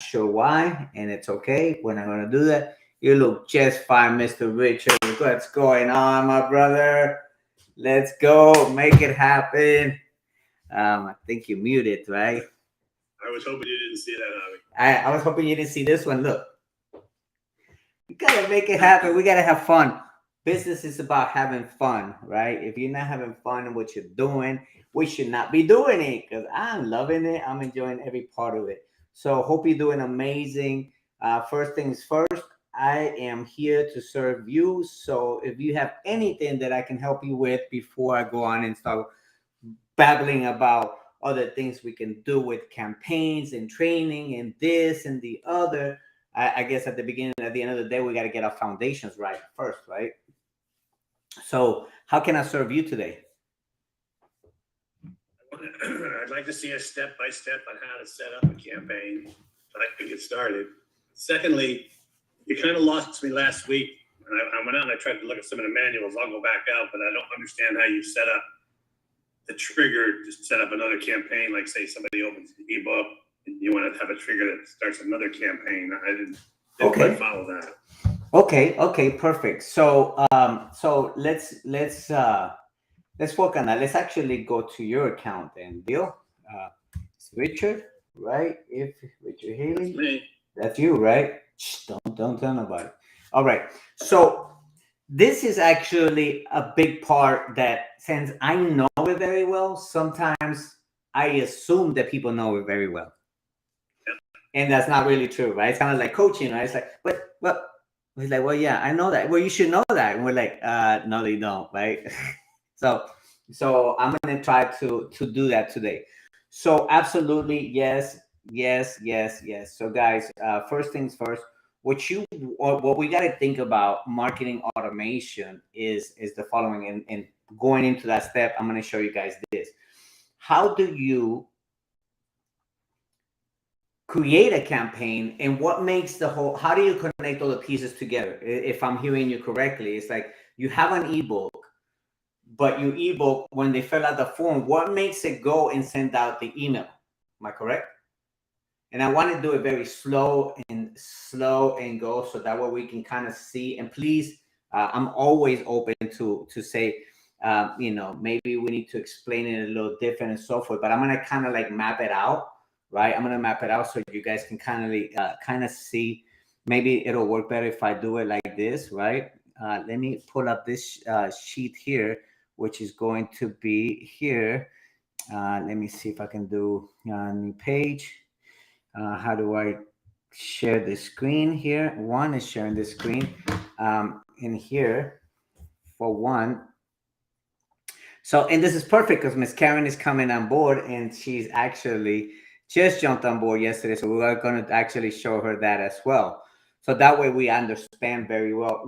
sure why, and it's okay. We're not gonna do that. You look just fine, Mr. Richard. What's going on, my brother? Let's go, make it happen. I think you muted, right? I was hoping you didn't see that, Javi. I was hoping you didn't see this one. Look, we gotta make it happen. We gotta have fun. Business is about having fun, right? If you're not having fun in what you're doing, we should not be doing it because I'm loving it. I'm enjoying every part of it. So hope you're doing amazing. First things first, I am here to serve you. So if you have anything that I can help you with before I go on and start babbling about other things we can do with campaigns and training and this and the other, I guess at the beginning, at the end of the day, we got to get our foundations right first, right? So, how can I serve you today? I'd like to see a step by step on how to set up a campaign so I can get started. Secondly, you kind of lost me last week. I went out and I tried to look at some of the manuals. I'll go back out, but I don't understand how you set up the trigger to set up another campaign. Like, say, somebody opens the ebook and you want to have a trigger that starts another campaign. I didn't quite follow that. Okay, perfect. So let's work on that. Let's actually go to your account and Bill. It's Richard, right? If Richard Haley, That's me. that's you, right? Shh, don't tell nobody. All right. So this is actually a big part that since I know it very well, sometimes I assume that people know it very well. And that's not really true, right? It's kind of like coaching, right? It's like, but he's like, well, yeah, I know that. Well, you should know that. And we're like, no, they don't, right? so I'm gonna try to do that today. So absolutely, yes. So guys, first things first, what we got to think about marketing automation is the following, and going into that step, I'm gonna show you guys this. How do you create a campaign, and what makes the whole, how do you connect all the pieces together? If I'm hearing you correctly, it's like you have an ebook, but your ebook, when they fill out the form, what makes it go and send out the email? Am I correct? And I want to do it very slow and go, so that way we can kind of see. And please, I'm always open to say, maybe we need to explain it a little different and so forth. But I'm gonna kind of like map it out, right? I'm gonna map it out so you guys can kind of see. Maybe it'll work better if I do it like this, right? Let me pull up this sheet here, which is going to be here. Let me see if I can do new page. How do I share the screen here? One is sharing the screen in here for one. So, and this is perfect because Miss Karen is coming on board, and she's actually just jumped on board yesterday. So we are going to actually show her that as well. So that way we understand very well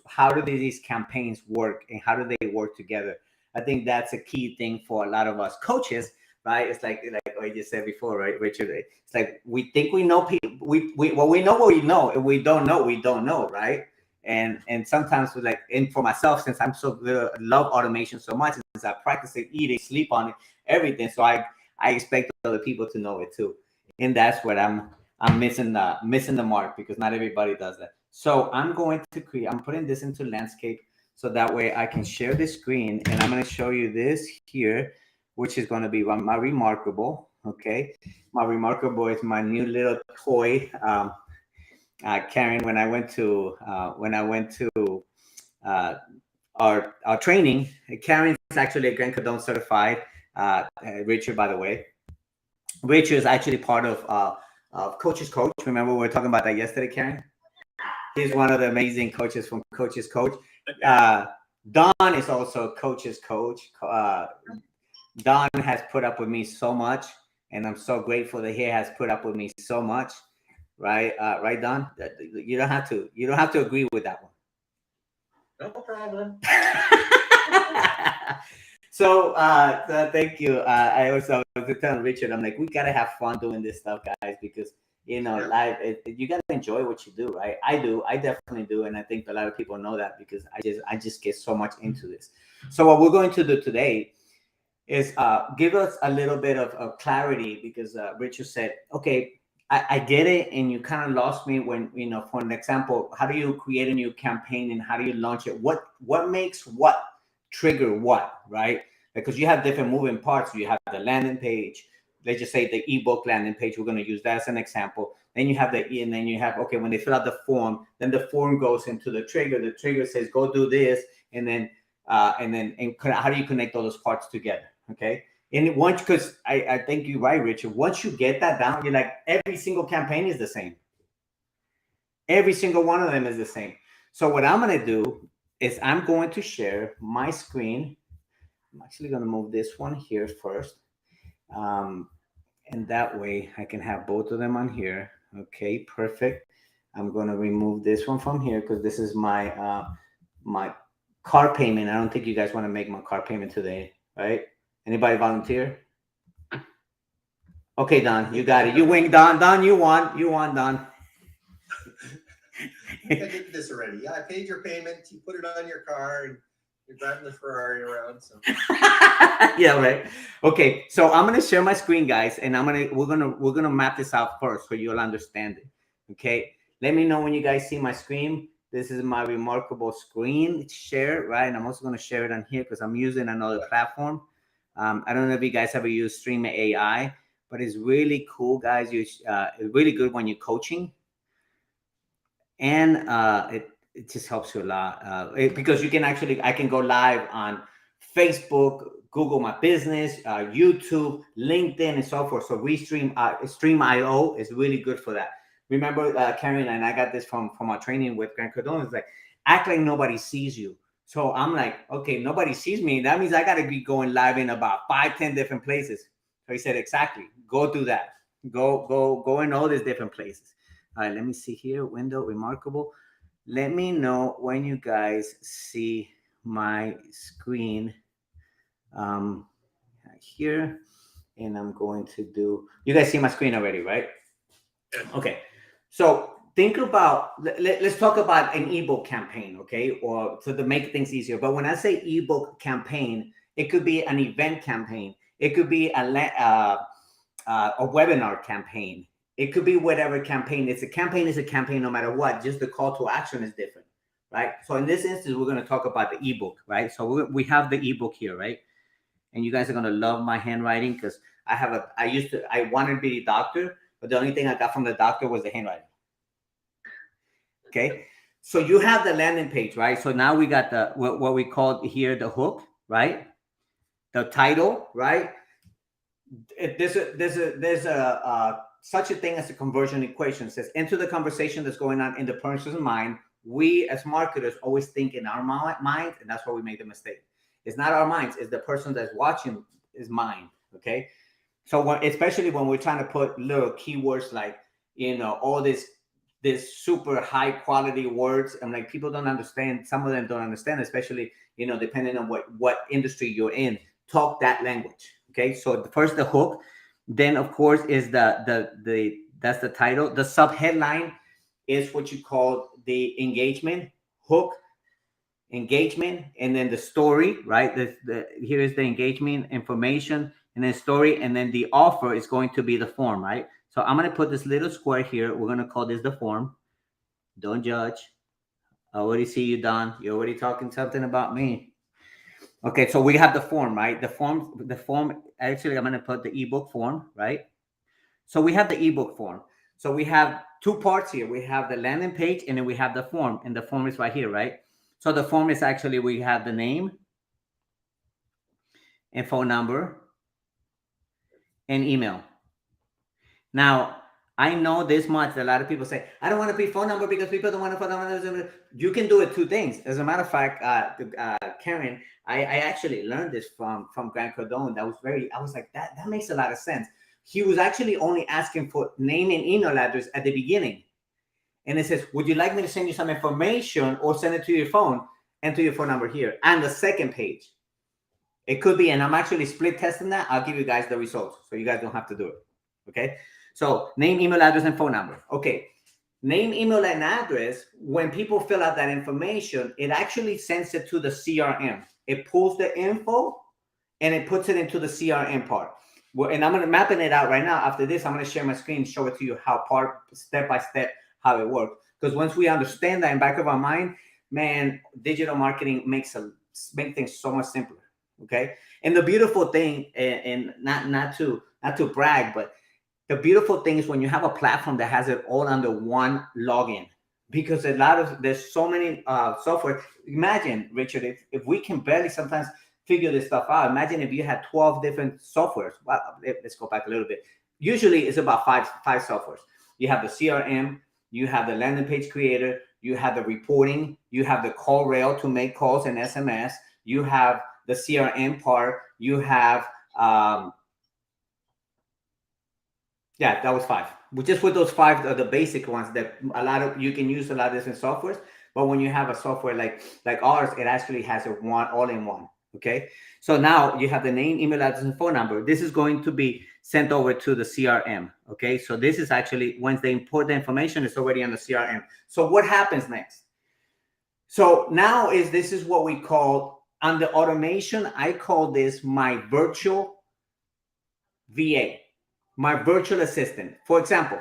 how do these campaigns work and how do they work together. I think that's a key thing for a lot of us coaches, right? It's like I just said before, right, Richard? It's like we think we know people. We know what we know, and we don't know, right? And sometimes we like, and for myself, since I'm so love automation so much, since I practice it, eat it, sleep on it, everything, so I expect other people to know it too. And that's what I'm missing the mark, because not everybody does that. So I'm putting this into landscape, so that way I can share the screen, and I'm going to show you this here, which is going to be my Remarkable. Okay, my Remarkable is my new little toy. Karen, when I went to uh, our training, Karen's actually a Grant Cardone certified. Richard, by the way, Richard is actually part of Coach's Coach. Remember we were talking about that yesterday, Karen? He's one of the amazing coaches from Coach's Coach. Don is also Coach's Coach. Don has put up with me so much, and I'm so grateful that he has put up with me so much. Right, right, Don. You don't have to agree with that one. No problem. So thank you. I was telling Richard, I'm like, we gotta have fun doing this stuff, guys, because life, you gotta enjoy what you do, right? I do. I definitely do, and I think a lot of people know that, because I just get so much into this. So what we're going to do today is give us a little bit of clarity, because Richard said, okay, I get it, and you kind of lost me when, for an example, how do you create a new campaign and how do you launch it? What makes what trigger what, right? Because you have different moving parts. You have the landing page. Let's just say the ebook landing page. We're going to use that as an example. Then you have and then you have, okay, when they fill out the form, then the form goes into the trigger. The trigger says, go do this. And then how do you connect all those parts together? Okay. And once, because I think you're right, Richard. Once you get that down, you're like, every single campaign is the same. Every single one of them is the same. So what I'm going to do is I'm going to share my screen. I'm actually going to move this one here first. And that way I can have both of them on here. Okay, perfect. I'm going to remove this one from here because this is my my car payment. I don't think you guys want to make my car payment today, right? Anybody volunteer? Okay, Don, you got it. You win, Don. Don, you won. You won, Don. I did this already. Yeah, I paid your payment. You put it on your car, and you're driving the Ferrari around. So yeah, right. Okay, so I'm gonna share my screen, guys, and we're gonna map this out first so you'll understand it. Okay, let me know when you guys see my screen. This is my remarkable screen share, right? And I'm also gonna share it on here because I'm using another platform. I don't know if you guys ever use Stream AI, but it's really cool, guys. It's really good when you're coaching, and it just helps you a lot because I can go live on Facebook, Google My Business, YouTube, LinkedIn, and so forth. So Stream.io is really good for that. Remember, Karen, and I got this from our training with Grant Cardone. It's like, act like nobody sees you. So I'm like, okay, nobody sees me. That means I got to be going live in about 5-10 different places. So he said, exactly. Go do that. Go in all these different places. All right, let me see here. Window, remarkable. Let me know when you guys see my screen here. And I'm going to do, you guys see my screen already, right? Okay. So think about, let's talk about an ebook campaign, okay? Or to make things easier. But when I say ebook campaign, it could be an event campaign. It could be a webinar campaign. It could be whatever campaign. It's a campaign no matter what. Just the call to action is different, right? So in this instance, we're going to talk about the ebook, right? So we have the ebook here, right? And you guys are going to love my handwriting because I wanted to be a doctor, but the only thing I got from the doctor was the handwriting. Okay. So you have the landing page, right? So now we got what we call here the hook, right? The title, right? There's such a thing as a conversion equation. It says, enter the conversation that's going on in the person's mind. We as marketers always think in our mind, and that's where we make the mistake. It's not our minds, it's the person that's watching is mind. Okay. So especially when we're trying to put little keywords like, all this super high quality words, and like people don't understand. Some of them don't understand, especially, depending on what industry you're in, talk that language. Okay. So first the hook, then of course is that's the title. The subheadline is what you call the engagement hook, engagement, and then the story, right? Here is the engagement information, and then story, and then the offer is going to be the form, right? So I'm going to put this little square here. We're going to call this the form. Don't judge. I already see you, Don. You're already talking something about me. Okay, so we have the form, right? The form, actually, I'm going to put the ebook form, right? So we have the ebook form. So we have two parts here. We have the landing page, and then we have the form, and the form is right here, right? So the form is actually, we have the name and phone number and email. Now, I know this much. A lot of people say, I don't want to be phone number because people don't want to phone number. You can do it two things. As a matter of fact, Karen, I actually learned this from Grant Cardone. I was like, that makes a lot of sense. He was actually only asking for name and email address at the beginning. And it says, would you like me to send you some information or send it to your phone? Enter your phone number here. And the second page. It could be, and I'm actually split testing that. I'll give you guys the results so you guys don't have to do it. Okay. So name, email address, and phone number. Okay. Name, email, and address. When people fill out that information, it actually sends it to the CRM. It pulls the info and it puts it into the CRM part. Well, and I'm mapping it out right now. After this, I'm gonna share my screen, show it to you how step by step how it works. Because once we understand that in back of our mind, man, digital marketing make things so much simpler. Okay. And the beautiful thing, and not to brag, but the beautiful thing is when you have a platform that has it all under one login, because there's so many software. Imagine, Richard, if we can barely sometimes figure this stuff out. Imagine if you had 12 different softwares. Well, let's go back a little bit. Usually it's about five softwares. You have the CRM, you have the landing page creator, you have the reporting, you have the call rail to make calls and SMS, you have the CRM part, you have yeah, that was 5. We just put those 5 are the basic ones that you can use a lot of different softwares. But when you have a software like ours, it actually has a all in one. Okay. So now you have the name, email address, and phone number. This is going to be sent over to the CRM. Okay. So this is actually, once they import the information, it's already on the CRM. So what happens next? So now this is what we call, on the automation, I call this my virtual VA, my virtual assistant. For example,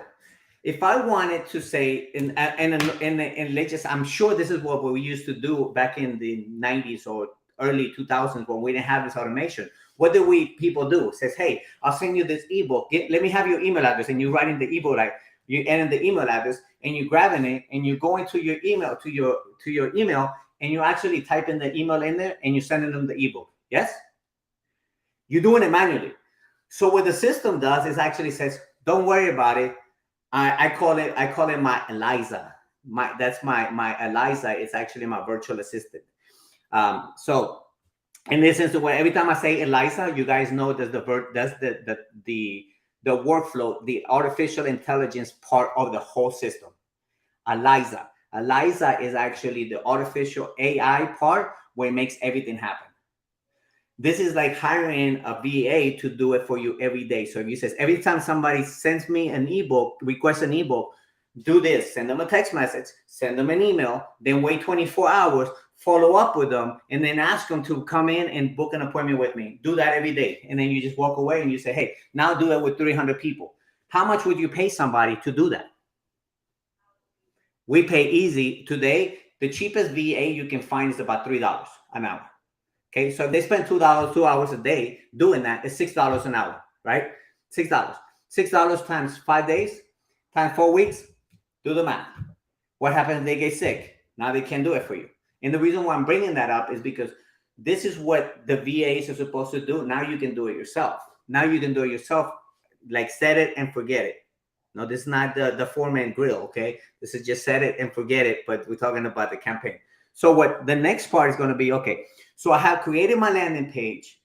if I wanted to say, and I'm sure this is what we used to do back in the 90s or early 2000s when we didn't have this automation. What do people do? It says, hey, I'll send you this ebook. Let me have your email address. And you write in the ebook, like you enter the email address and you grabbing it and you go into your email to your email and you actually type in the email in there and you're sending them the ebook. Yes? You're doing it manually. So what the system does is actually says, don't worry about it. I call it my Eliza. That's my Eliza. It's actually my virtual assistant. So in this instance, every time I say Eliza, you guys know that's the workflow, the artificial intelligence part of the whole system. Eliza is actually the artificial AI part where it makes everything happen. This is like hiring a VA to do it for you every day. So if you says, every time somebody sends me an ebook, request an ebook, do this, send them a text message, send them an email, then wait 24 hours, follow up with them, and then ask them to come in and book an appointment with me. Do that every day. And then you just walk away and you say, hey, now do it with 300 people. How much would you pay somebody to do that? We pay easy today. The cheapest VA you can find is about $3 an hour. Okay, so if they spend $2 a day doing that, it's $6 an hour, right? $6 times 5 days times 4 weeks. Do the math. What happens if they get sick? Now they can't do it for you. And the reason why I'm bringing that up is because this is what the VAs are supposed to do. Now you can do it yourself. Like set it and forget it. No, this is not the 4-man grill, okay? This is just set it and forget it, but we're talking about the campaign. So what the next part is going to be, okay, so I have created my landing page.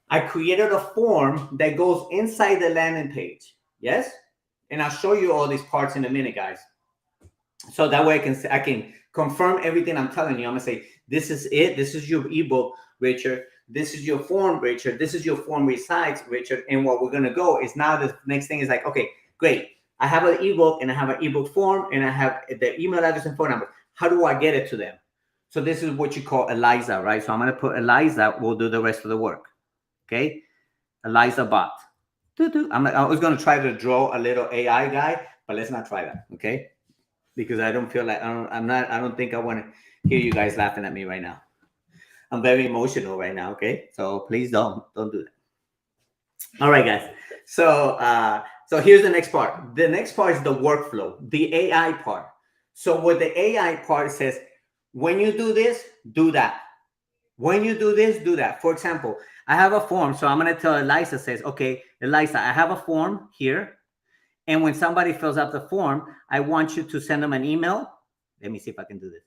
I created a form that goes inside the landing page, yes? And I'll show you all these parts in a minute, guys. So that way I can confirm everything I'm telling you. I'm going to say, this is it. This is your ebook, Richard. This is your form, Richard. This is your form resides, Richard. And what we're going to go is now the next thing is like, okay, great. I have an ebook and I have an ebook form and I have the email address and phone number. How do I get it to them? So this is what you call Eliza, right? So I'm going to put Eliza will do the rest of the work. Okay. Eliza bot. I was going to try to draw a little AI guy, but let's not try that. Okay. Because I don't feel like I don't think I want to hear you guys laughing at me right now. I'm very emotional right now. Okay. So please don't do that. All right, guys. So here's the next part. The next part is the workflow, the AI part. So what the AI part says, when you do this, do that. When you do this, do that. For example, I have a form. So I'm going to tell Eliza, says, okay, Eliza, I have a form here. And when somebody fills out the form, I want you to send them an email. Let me see if I can do this.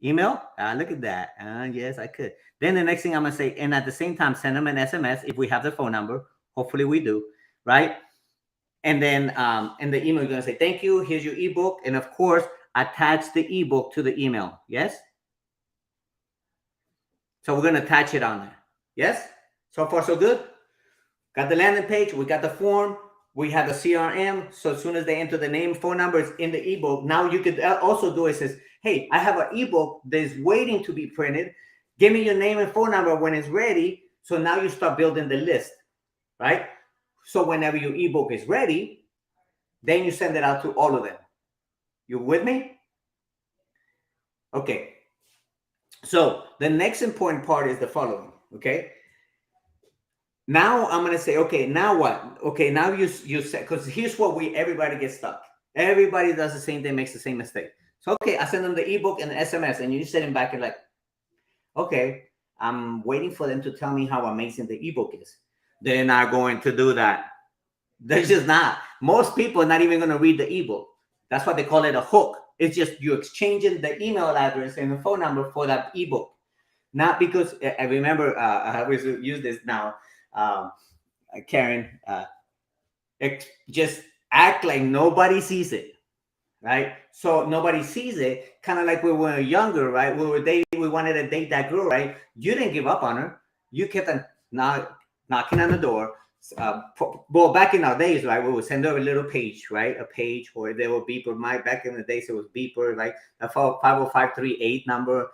Email. Look at that. Yes, I could. Then the next thing I'm going to say, and at the same time, send them an SMS if we have the phone number. Hopefully we do, right? And then in the email, you're going to say, thank you. Here's your ebook. And of course, attach the ebook to the email. Yes? So we're going to attach it on there. Yes? So far, so good? Got the landing page. We got the form. We have the CRM. So as soon as they enter the name, phone numbers in the ebook, now you could also do it. Says, hey, I have an ebook that is waiting to be printed. Give me your name and phone number when it's ready. So now you start building the list, right? So whenever your ebook is ready, then you send it out to all of them. You with me? Okay. So the next important part is the following. Okay. Now I'm gonna say, okay, now what? Okay, now you said, because here's what everybody gets stuck. Everybody does the same thing, makes the same mistake. So okay, I send them the ebook and the SMS, and you sitting back and like, okay, I'm waiting for them to tell me how amazing the ebook is. They're not going to do that. They're just not. Most people are not even going to read the ebook. That's why they call it a hook. It's just you exchanging the email address and the phone number for that ebook. Not because I remember I always use this now. Karen, just act like nobody sees it, right? So nobody sees it, kind of like when we were younger, right? We wanted to date that girl, right? You didn't give up on her. You kept on knocking on the door. Well, back in our days, right, we would send her a little page, right? A page, or they will beeper. Back in the days, it was beeper, like a 50538 number,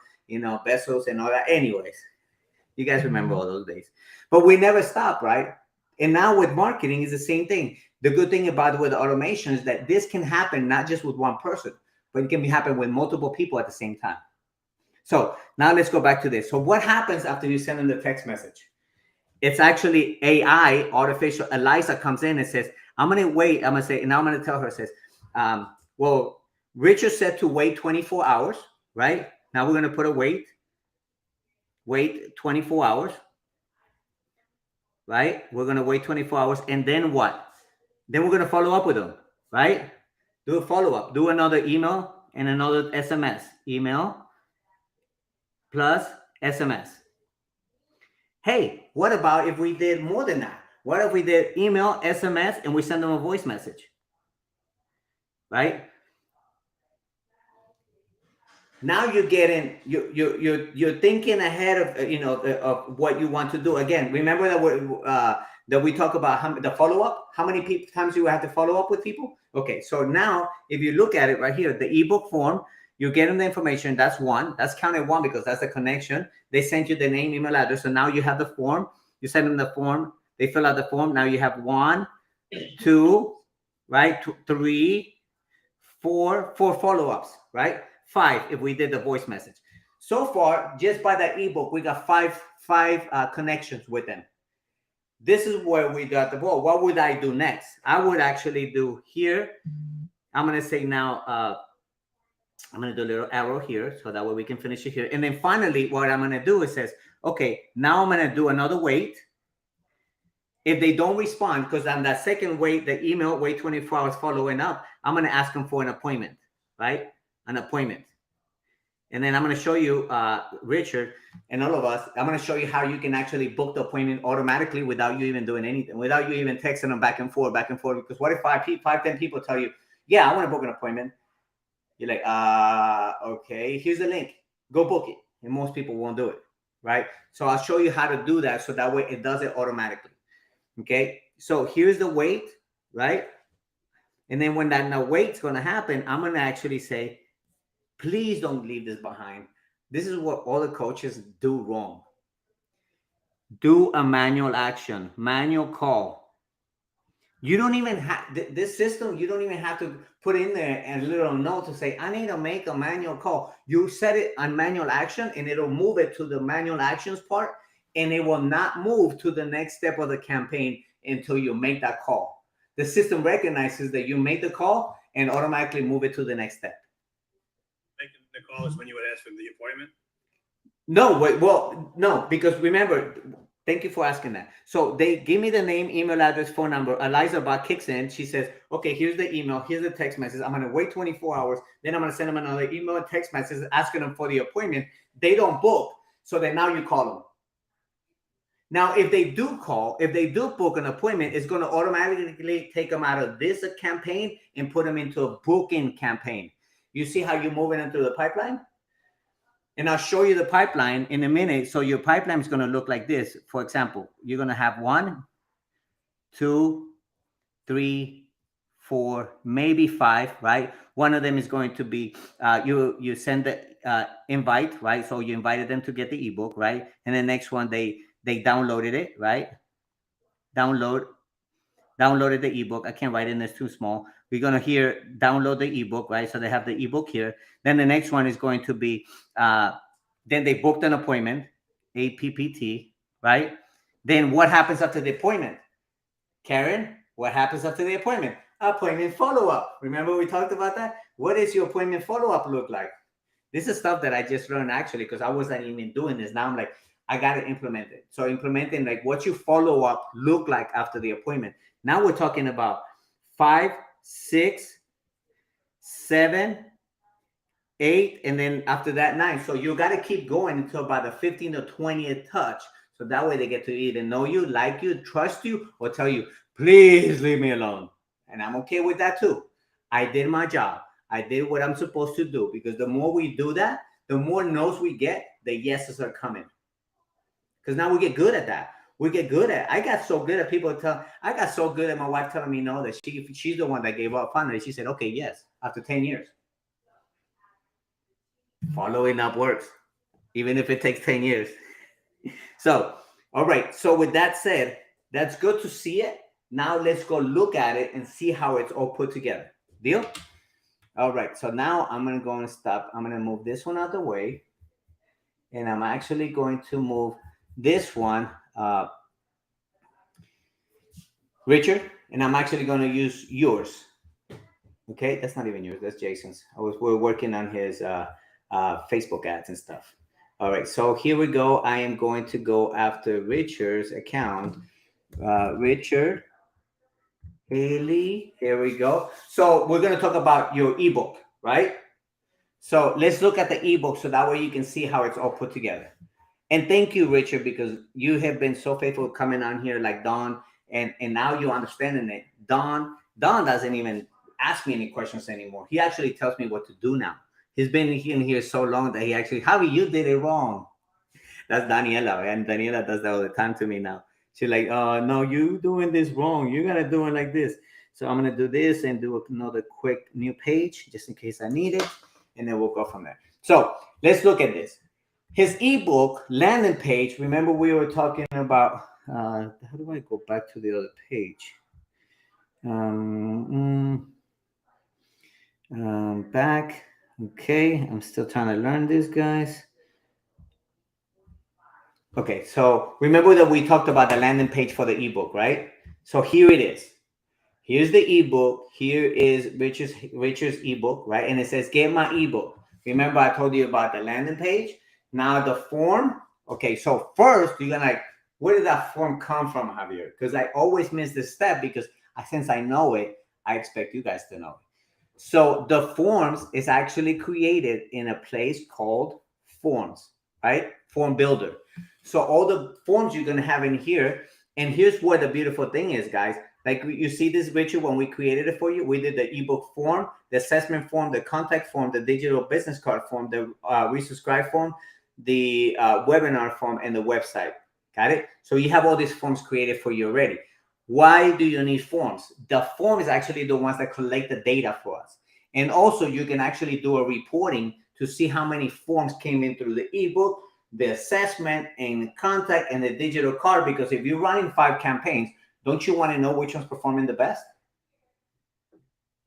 pesos and all that. Anyways, you guys remember all those days. But we never stop, right? And now with marketing is the same thing. The good thing about with automation is that this can happen not just with one person, but it can happen with multiple people at the same time. So now let's go back to this. So what happens after you send them the text message? It's actually AI, artificial. Eliza comes in and says, I'm going to wait. I'm going to say, and now I'm going to tell her, says, well, Richard said to wait 24 hours, right? Now we're going to put a wait 24 hours. Right? We're going to wait 24 hours. And then what? Then we're going to follow up with them, right? Do a follow-up. Do another email and another SMS. Email plus SMS. Hey, what about if we did more than that? What if we did email, SMS, and we send them a voice message? Right? Now you're getting, you're thinking ahead of, of what you want to do. Again, remember that we talk about the follow-up. How many times you have to follow up with people? Okay, so now if you look at it right here, the ebook form, you get them the information. That's one. That's counted one because that's the connection. They sent you the name, email address. So now you have the form. You send them the form. They fill out the form. Now you have 1, 2, right? 3, 4 follow-ups, right? 5 if we did the voice message. So far, just by that ebook, we got five connections with them. This is where we got the ball. What would I do next? I would actually do here. I'm going to say now, I'm going to do a little arrow here so that way we can finish it here. And then finally, what I'm going to do is says, okay, now I'm going to do another wait. If they don't respond, because on that second wait, the email, wait 24 hours following up, I'm going to ask them for an appointment, right? An appointment. And then I'm going to show you, Richard, and all of us, I'm going to show you how you can actually book the appointment automatically without you even doing anything, without you even texting them back and forth. Because what if 10 people tell you, yeah, I want to book an appointment. You're like, okay, here's the link. Go book it. And most people won't do it, right? So I'll show you how to do that so that way it does it automatically. Okay, so here's the wait, right? And then when that wait's going to happen, I'm going to actually say, please don't leave this behind. This is what all the coaches do wrong. Do a manual action, manual call. You don't even have this system. You don't even have to put in there a little note to say, I need to make a manual call. You set it on manual action and it'll move it to the manual actions part. And it will not move to the next step of the campaign until you make that call. The system recognizes that you made the call and automatically move it to the next step. Making the call is when you would ask for the appointment? No, well, no, because remember, thank you for asking that. So they give me the name, email address, phone number. Eliza Bach kicks in. She says, okay, here's the email. Here's the text message. I'm going to wait 24 hours. Then I'm going to send them another email and text message asking them for the appointment. They don't book. So then now you call them. Now, if they do call, if they do book an appointment, it's going to automatically take them out of this campaign and put them into a booking campaign. You see how you're moving into the pipeline? And I'll show you the pipeline in a minute. So your pipeline is going to look like this. For example, you're going to have 1, 2, 3, 4, maybe 5, right? One of them is going to be, you send the invite, right? So you invited them to get the ebook, right? And the next one, they downloaded it, right? Download. downloaded the ebook. I can't write in, it's too small. We're going to here download the ebook, right? So they have the ebook here. Then the next one is going to be, then they booked an appointment, APPT, right? Then what happens after the appointment? Karen, what happens after the appointment? Appointment follow-up. Remember we talked about that? What does your appointment follow-up look like? This is stuff that I just learned actually because I wasn't even doing this. Now I'm like, I got to implement it. So implementing like what your follow-up look like after the appointment. Now we're talking about 5, 6, 7, 8, and then after that 9. So you got to keep going until about the 15th or 20th touch. So that way they get to either know you, like you, trust you, or tell you, please leave me alone. And I'm okay with that too. I did my job. I did what I'm supposed to do, because the more we do that, the more no's we get, the yeses are coming. Because now we get good at that. We get good at. I got so good at I got so good at my wife telling me no, that she's the one that gave up. Finally, she said, okay, yes, after 10 years. Following up works, even if it takes 10 years. So, all right. So with that said, that's good to see it. Now let's go look at it and see how it's all put together. Deal? All right. So now I'm going to go and stop. I'm going to move this one out of the way. And I'm actually going to move this one, Richard, and I'm actually going to use yours. Okay. That's not even yours. That's Jason's. We're working on his Facebook ads and stuff. All right, so here we go. I am going to go after Richard's account. Richard Haley, here we go. So we're going to talk about your ebook, right? So let's look at the ebook so that way you can see how it's all put together. And thank you, Richard, because you have been so faithful coming on here like Don, and now you're understanding it. Don doesn't even ask me any questions anymore. He actually tells me what to do now. He's been in here so long that he actually, Javi, you did it wrong. That's Daniela, and Daniela does that all the time to me now. She's like, no, you doing this wrong. You got to do it like this. So I'm going to do this and do another quick new page just in case I need it. And then we'll go from there. So let's look at this. His ebook landing page. Remember we were talking about, how do I go back to the other page? Back. Okay, I'm still trying to learn this, guys. Okay, so remember that we talked about the landing page for the ebook, right? So here it is. Here's the ebook. Here is Richard's ebook, right? And it says, get my ebook. Remember I told you about the landing page? Now the form. Okay, so first you're gonna where did that form come from, Javier? Because I always miss this step because since I know it, I expect you guys to know it. So the forms is actually created in a place called Forms, right? Form Builder. So all the forms you're going to have in here. And here's what the beautiful thing is, guys. Like you see this, Richard, when we created it for you, we did the ebook form, the assessment form, the contact form, the digital business card form, the resubscribe form, the webinar form, and the website. Got it? So you have all these forms created for you already. Why do you need forms? The form is actually the ones that collect the data for us. And also you can actually do a reporting to see how many forms came in through the ebook, the assessment, and contact, and the digital card. Because if you're running 5 campaigns, don't you want to know which one's performing the best?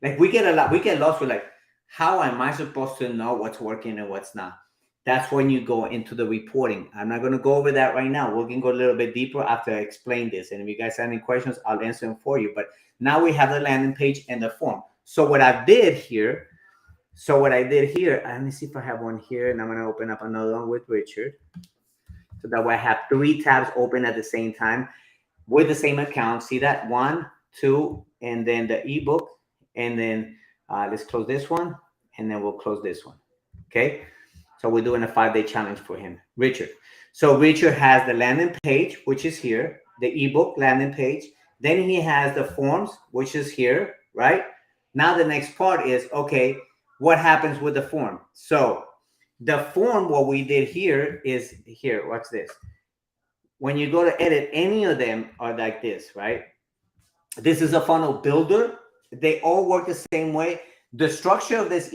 Like we get lost with like, how am I supposed to know what's working and what's not? That's when you go into the reporting. I'm not going to go over that right now. We can go a little bit deeper after I explain this. And if you guys have any questions, I'll answer them for you. But now we have the landing page and the form. So what I did here, let me see if I have one here, and I'm going to open up another one with Richard. So that way I have 3 tabs open at the same time with the same account. See that? 1, 2, and then the ebook. And then let's close this one, and then we'll close this one. Okay. So we're doing a 5-day challenge for him, Richard. So Richard has the landing page, which is here, the ebook landing page. Then he has the forms, which is here, right? Now the next part is, okay, what happens with the form? So the form, what we did here is here. Watch this. When you go to edit, any of them are like this, right? This is a funnel builder. They all work the same way. The structure of this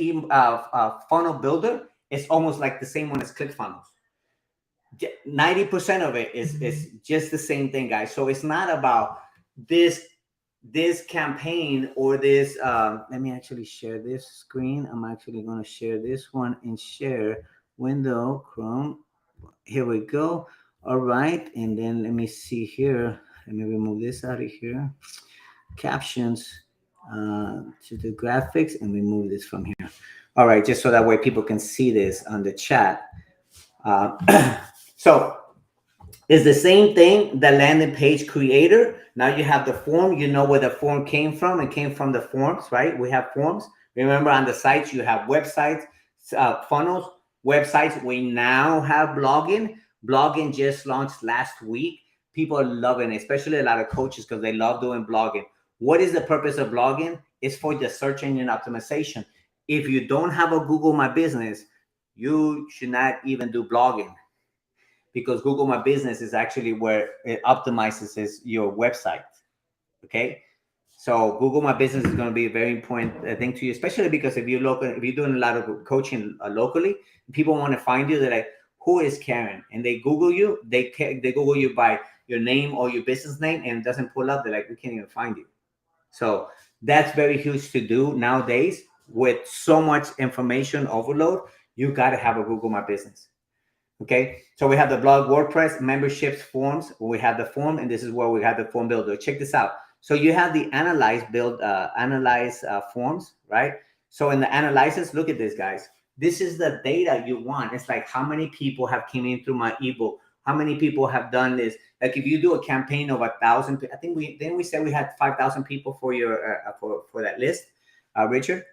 funnel builder is almost like the same one as ClickFunnels. 90% of it is just the same thing, guys. So it's not about this this campaign or this, let me actually share this screen. I'm actually going to share this one and share window, Chrome. Here we go. All right. And then let me see here. Let me remove this out of here. Captions to the graphics and remove this from here. All right. Just so that way people can see this on the chat. So it's the same thing, the landing page creator. Now you have the form, you know where the form came from. It came from the forms, right? We have forms. Remember on the sites, you have websites, funnels, websites. We now have blogging. Blogging just launched last week. People are loving it, especially a lot of coaches because they love doing blogging. What is the purpose of blogging? It's for the search engine optimization. If you don't have a Google My Business, you should not even do blogging, because Google My Business is actually where it optimizes your website. Okay. So Google My Business is going to be a very important thing to you, especially because if you're doing a lot of coaching locally, people want to find you. They're like, who is Karen? And they Google you. They Google you by your name or your business name, and it doesn't pull up. They're like, we can't even find you. So that's very huge to do nowadays with so much information overload. You got to have a Google My Business. Okay, so we have the blog, WordPress, memberships, forms. We have the form, and this is where we have the form builder. Check this out. So you have the analyze forms, right? So in the analysis, look at this, guys. This is the data you want. It's like how many people have came in through my ebook, how many people have done this. Like if you do a campaign of 1,000, I think we said we had 5,000 people for your for that list, Richard.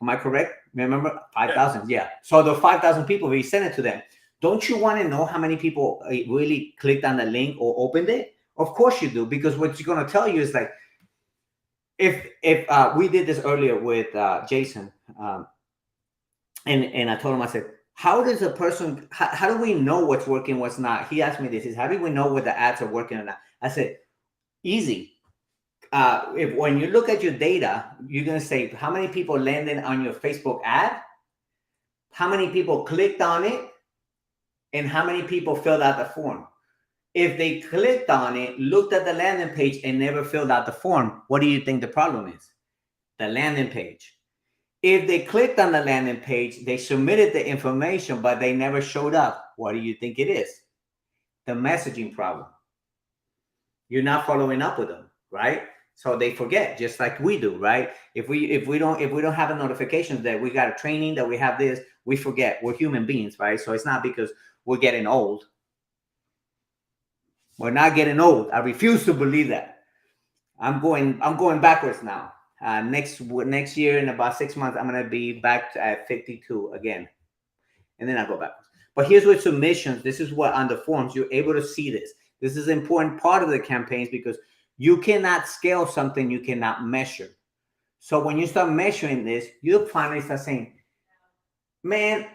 Am I correct? Remember 5,000? Yeah. So the 5,000 people, we sent it to them. Don't you want to know how many people really clicked on the link or opened it? Of course you do, because what you're going to tell you is like, if we did this earlier with Jason, and I told him, I said, how does a person, how do we know what's working, what's not? He asked me this, is how do we know what the ads are working or not? I said, easy. If when you look at your data, you're going to say how many people landed on your Facebook ad, how many people clicked on it, and how many people filled out the form. If they clicked on it, looked at the landing page, and never filled out the form, what do you think the problem is? The landing page. If they clicked on the landing page, they submitted the information, but they never showed up, what do you think it is? The messaging problem. You're not following up with them, right? So they forget, just like we do, right? If we don't have a notification that we got a training, that we have this, we forget. We're human beings, right? So it's not because we're getting old. We're not getting old. I refuse to believe that. I'm going backwards now. Next year, in about 6 months, I'm gonna be back at 52 again, and then I go backwards. But here's with submissions. This is what on the forms you're able to see this. This is an important part of the campaigns because you cannot scale something you cannot measure. So when you start measuring this, you'll finally start saying, man,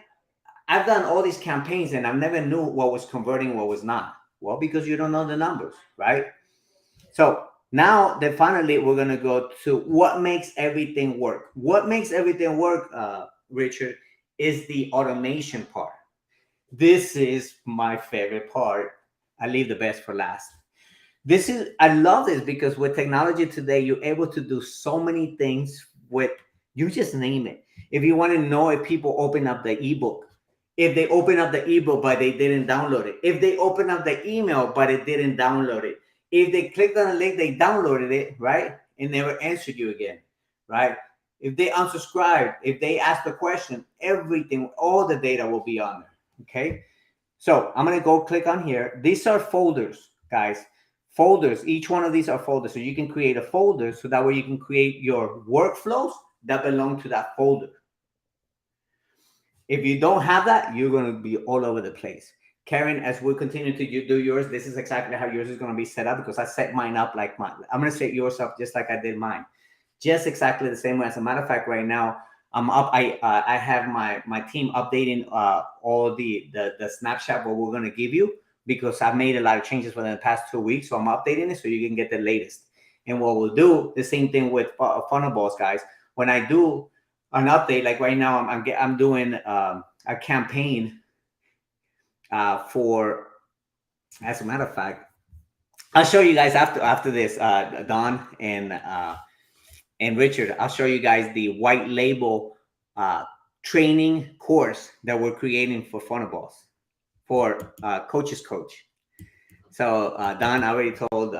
I've done all these campaigns and I never knew what was converting, what was not. Well, because you don't know the numbers, right? So now then finally we're going to go to what makes everything work. What makes everything work, Richard, is the automation part. This is my favorite part. I leave the best for last. I love this because with technology today, you're able to do so many things with, you just name it. If you want to know if people open up the ebook, if they open up the ebook but they didn't download it, if they open up the email but it didn't download it, if they clicked on the link, they downloaded it, right, and never answered you again, right? If they unsubscribed, if they asked a question, everything, all the data will be on there, okay? So I'm going to go click on here. These are folders, guys. Folders. Each one of these are folders. So you can create a folder so that way you can create your workflows that belong to that folder. If you don't have that, you're going to be all over the place. Karen, as we continue to do yours, this is exactly how yours is going to be set up because I set mine up like mine. I'm going to set yours up just like I did mine. Just exactly the same way. As a matter of fact, right now, I'm up. I have my team updating all the snapshot what we're going to give you because I've made a lot of changes within the past 2 weeks. So I'm updating it so you can get the latest. And what we'll do, the same thing with Funnel Balls, guys. When I do an update, like right now, I'm doing a campaign for, as a matter of fact, I'll show you guys after this, Don and Richard. I'll show you guys the white label training course that we're creating for Funaballs for Coach's Coach. So Don, I already told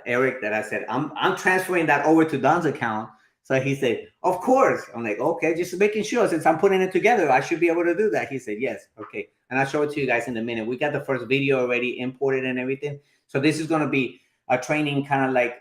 Eric that I said I'm transferring that over to Don's account. So he said, "Of course." I'm like, "Okay, just making sure since I'm putting it together, I should be able to do that." He said, "Yes, okay." And I'll show it to you guys in a minute. We got the first video already imported and everything. So this is going to be a training kind of like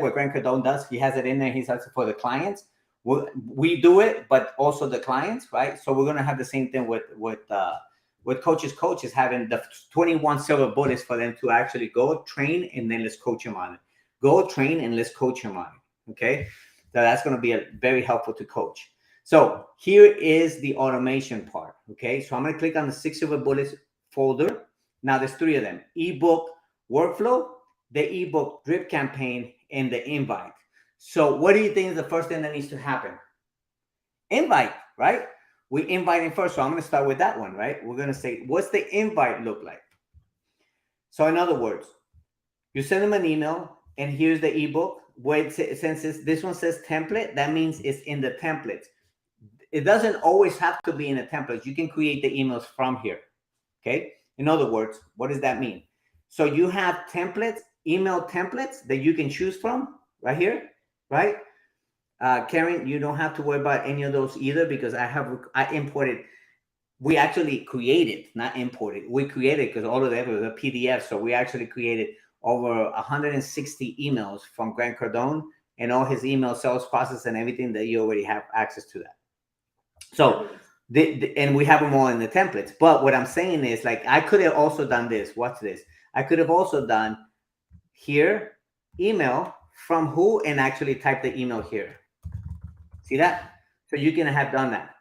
what Grant Cardone does. He has it in there. He says for the clients. We do it, but also the clients, right? So we're going to have the same thing with Coach's Coach is having the 21 silver bullets for them to actually go train and then let's coach them on it. Go train and let's coach them on it. Okay. So that's going to be very helpful to coach. So here is the automation part. Okay. So I'm going to click on the 6 silver bullets folder. Now there's 3 of them: ebook workflow, the ebook drip campaign, and the invite. So what do you think is the first thing that needs to happen? Invite, right? We invite in first. So I'm going to start with that one, right? We're going to say, what's the invite look like? So in other words, you send them an email and here's the ebook. Since this one says template, that means it's in the template. It doesn't always have to be in a template. You can create the emails from here. Okay. In other words, what does that mean? So you have templates, email templates that you can choose from right here, right? Karen, you don't have to worry about any of those either because I imported. We actually created, not imported. We created because all of that was a PDF. So we actually created over 160 emails from Grant Cardone and all his email sales process and everything that you already have access to that. So, and we have them all in the templates. But what I'm saying is, like, I could have also done this. Watch this. I could have also done here, email from who, and actually type the email here. See that? So you can have done that.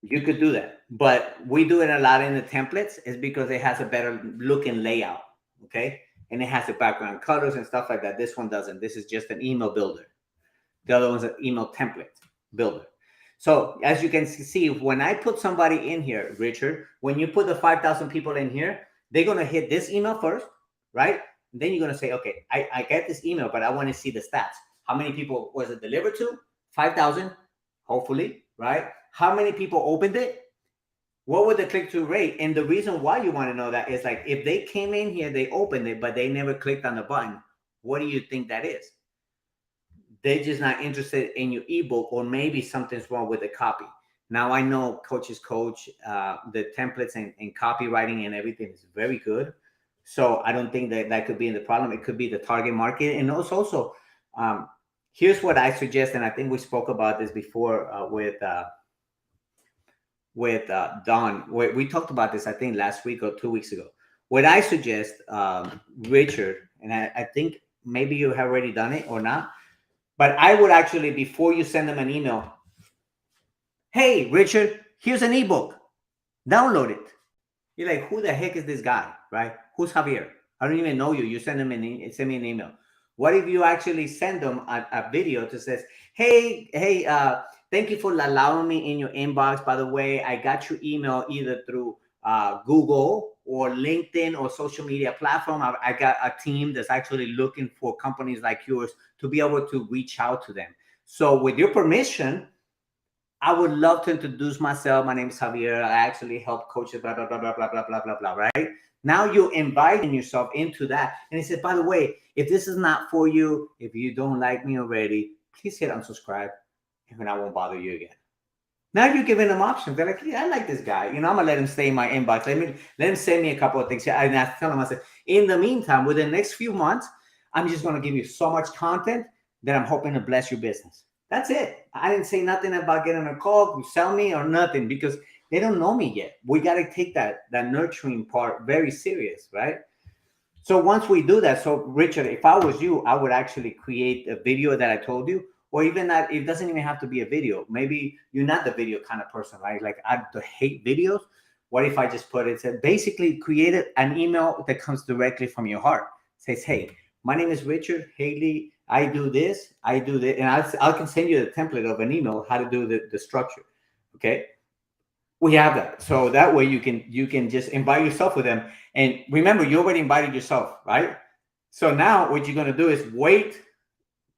You could do that. But we do it a lot in the templates is because it has a better looking layout. Okay. And it has the background colors and stuff like that. This one doesn't. This is just an email builder. The other one's an email template builder. So as you can see, when I put somebody in here, Richard, when you put the 5,000 people in here, they're going to hit this email first, right? And then you're going to say, okay, I get this email, but I want to see the stats. How many people was it delivered to? 5,000, hopefully, right? How many people opened it? What would the click-through rate? And the reason why you want to know that is like if they came in here, they opened it, but they never clicked on the button. What do you think that is? They're just not interested in your ebook, or maybe something's wrong with the copy. Now I know Coach's Coach, the templates and copywriting and everything is very good. So I don't think that could be the problem. It could be the target market. And also here's what I suggest, and I think we spoke about this before with Don. We talked about this, I think, last week or 2 weeks ago. What I suggest, Richard, and I think maybe you have already done it or not, but I would actually, before you send them an email, hey, Richard, here's an ebook. Download it. You're like, who the heck is this guy, right? Who's Javier? I don't even know you. You send me an email. What if you actually send them a video that says, hey, thank you for allowing me in your inbox. By the way, I got your email either through Google or LinkedIn or social media platform. I got a team that's actually looking for companies like yours to be able to reach out to them. So with your permission, I would love to introduce myself. My name is Javier. I actually help coaches, blah, blah, blah, blah, blah, blah, blah, blah, blah, right? Now you're inviting yourself into that. And he said, by the way, if this is not for you, if you don't like me already, please hit unsubscribe and I won't bother you again. Now you're giving them options. They're like, yeah, I like this guy. You know, I'm going to let him stay in my inbox. Let him send me a couple of things. And I tell him, I said, in the meantime, within the next few months, I'm just going to give you so much content that I'm hoping to bless your business. That's it. I didn't say nothing about getting a call, sell me or nothing, because they don't know me yet. We got to take that nurturing part very serious, right? So once we do that, so Richard, if I was you, I would actually create a video that I told you, or even that it doesn't even have to be a video. Maybe you're not the video kind of person, right? Like I hate videos. What if I just put it, said basically create an email that comes directly from your heart. It says, hey, my name is Richard Haley. I do this, and I can send you the template of an email, how to do the structure. Okay. We have that. So that way you can just invite yourself with them. And remember, you already invited yourself, right? So now what you're going to do is wait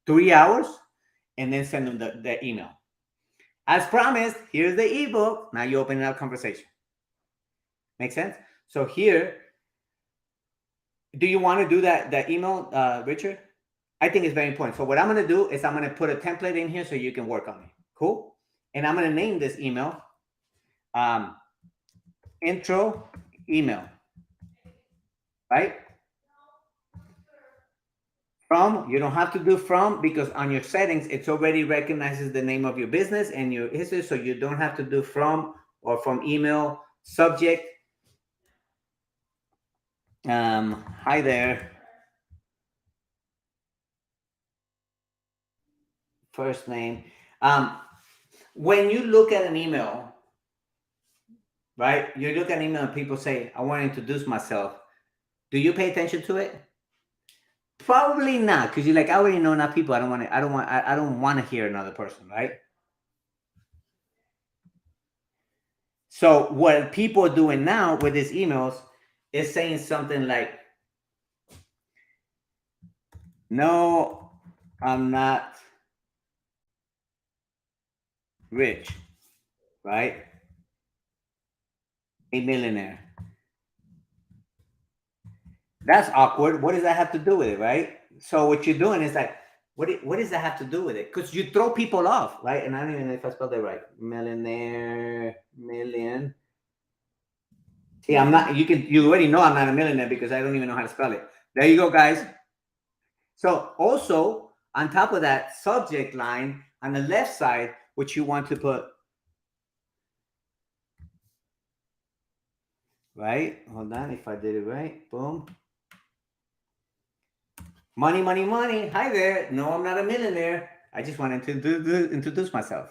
3 hours and then send them the email. As promised, here's the ebook. Now you open up conversation. Make sense? So here, do you want to do that email, Richard? I think it's very important. So what I'm going to do is I'm going to put a template in here so you can work on it. Cool? And I'm going to name this email intro email. Right? From, you don't have to do from because on your settings, it's already recognizes the name of your business and your history. So you don't have to do from or from email. Subject. Hi there. First name. When you look at an email, right? You look at an email and people say, I want to introduce myself. Do you pay attention to it? Probably not, because you're like, I already know enough people. I don't want to hear another person, right? So what people are doing now with these emails is saying something like, no, I'm not rich, right? A millionaire. That's awkward. What does that have to do with it, right? So what you're doing is like, what does that have to do with it? Because you throw people off, right? And I don't even know if I spelled that right. Millionaire, million. See, I'm not, you already know I'm not a millionaire because I don't even know how to spell it. There you go, guys. So also, on top of that subject line, on the left side, which you want to put, right? Hold on, if I did it right, boom. Money, money, money. Hi there. No, I'm not a millionaire. I just wanted to introduce myself.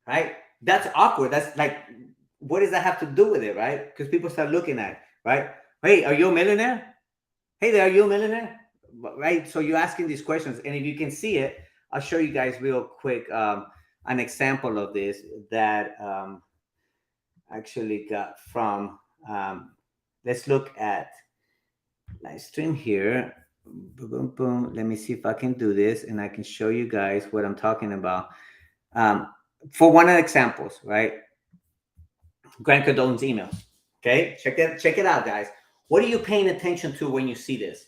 Right? That's awkward. That's like, what does that have to do with it, right? Because people start looking at it, right? Hey, are you a millionaire? Hey there, are you a millionaire? Right? So you're asking these questions. And if you can see it, I'll show you guys real quick an example of this that actually got from, let's look at live stream here. Boom, boom, boom. Let me see if I can do this and I can show you guys what I'm talking about. For one of the examples, right? Grant Cardone's emails. Okay, check it out, guys. What are you paying attention to when you see this?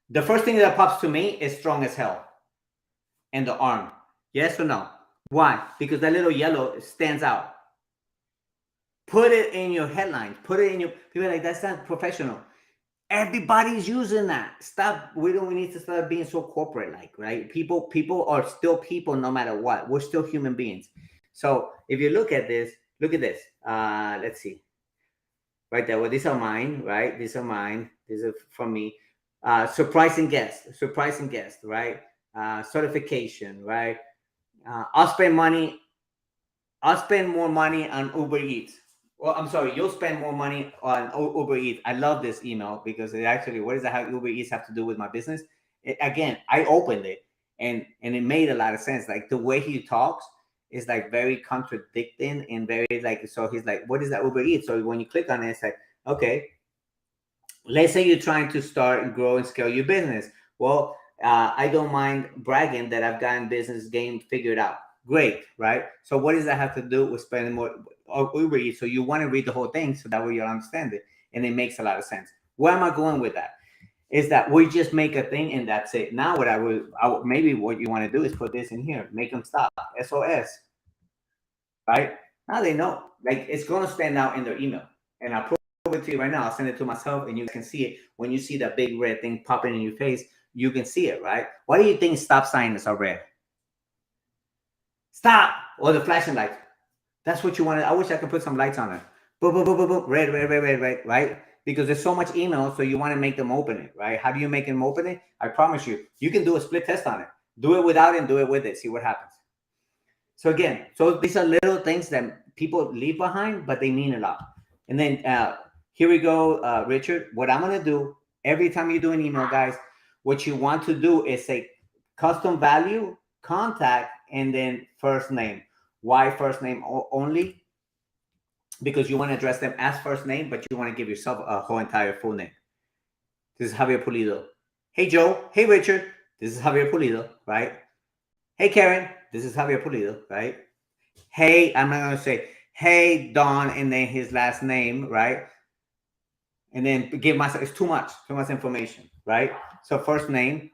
The first thing that pops to me is strong as hell. And the arm. Yes or no? Why? Because that little yellow stands out. Put it in your headlines. Put it in your, people are like, that's not professional. Everybody's using that. Stop. We need to start being so corporate like, right? People are still people no matter what. We're still human beings. So if you look at this, look at this. Let's see. Right there. Well, these are mine, right? These are mine. These are from me. Surprising guest, right? Certification, right? I'll spend more money on Uber Eats. Well, I'm sorry, you'll spend more money on Uber Eats. I love this email because it actually, what does that have Uber Eats have to do with my business? Again, I opened it and it made a lot of sense. Like the way he talks is like very contradicting and very like, so he's like, what is that Uber Eats? So when you click on it, it's like, okay, let's say you're trying to start and grow and scale your business. Well, I don't mind bragging that I've gotten business game figured out. Great, right? So what does that have to do with spending more Uber Eats? So you want to read the whole thing so that way you'll understand it. And it makes a lot of sense. Where am I going with that? Is that we just make a thing and that's it. Now what I would maybe what you want to do is put this in here. Make them stop. SOS. Right? Now they know. Like it's going to stand out in their email. And I'll prove it to you right now. I'll send it to myself and you can see it. When you see that big red thing popping in your face, you can see it, right? Why do you think stop signs are red? Stop! Or the flashing light. That's what you wanted. I wish I could put some lights on it. Boom, boom, boom, boom, boom. Red, red, red, red, red, right? Because there's so much email, so you want to make them open it, right? How do you make them open it? I promise you, you can do a split test on it. Do it without it and do it with it. See what happens. So again, so these are little things that people leave behind, but they mean a lot. And then here we go, Richard. What I'm going to do, every time you do an email, guys, what you want to do is say custom value, contact, and then first name. Why first name only? because you want to address them as first name, but you want to give yourself a whole entire full name. This is Javier Pulido. Hey, Joe. Hey, Richard. This is Javier Pulido, right? Hey, Karen. This is Javier Pulido, right? Hey, I'm not going to say, hey, Don, and then his last name, right? And then give myself, it's too much information, right? So first name,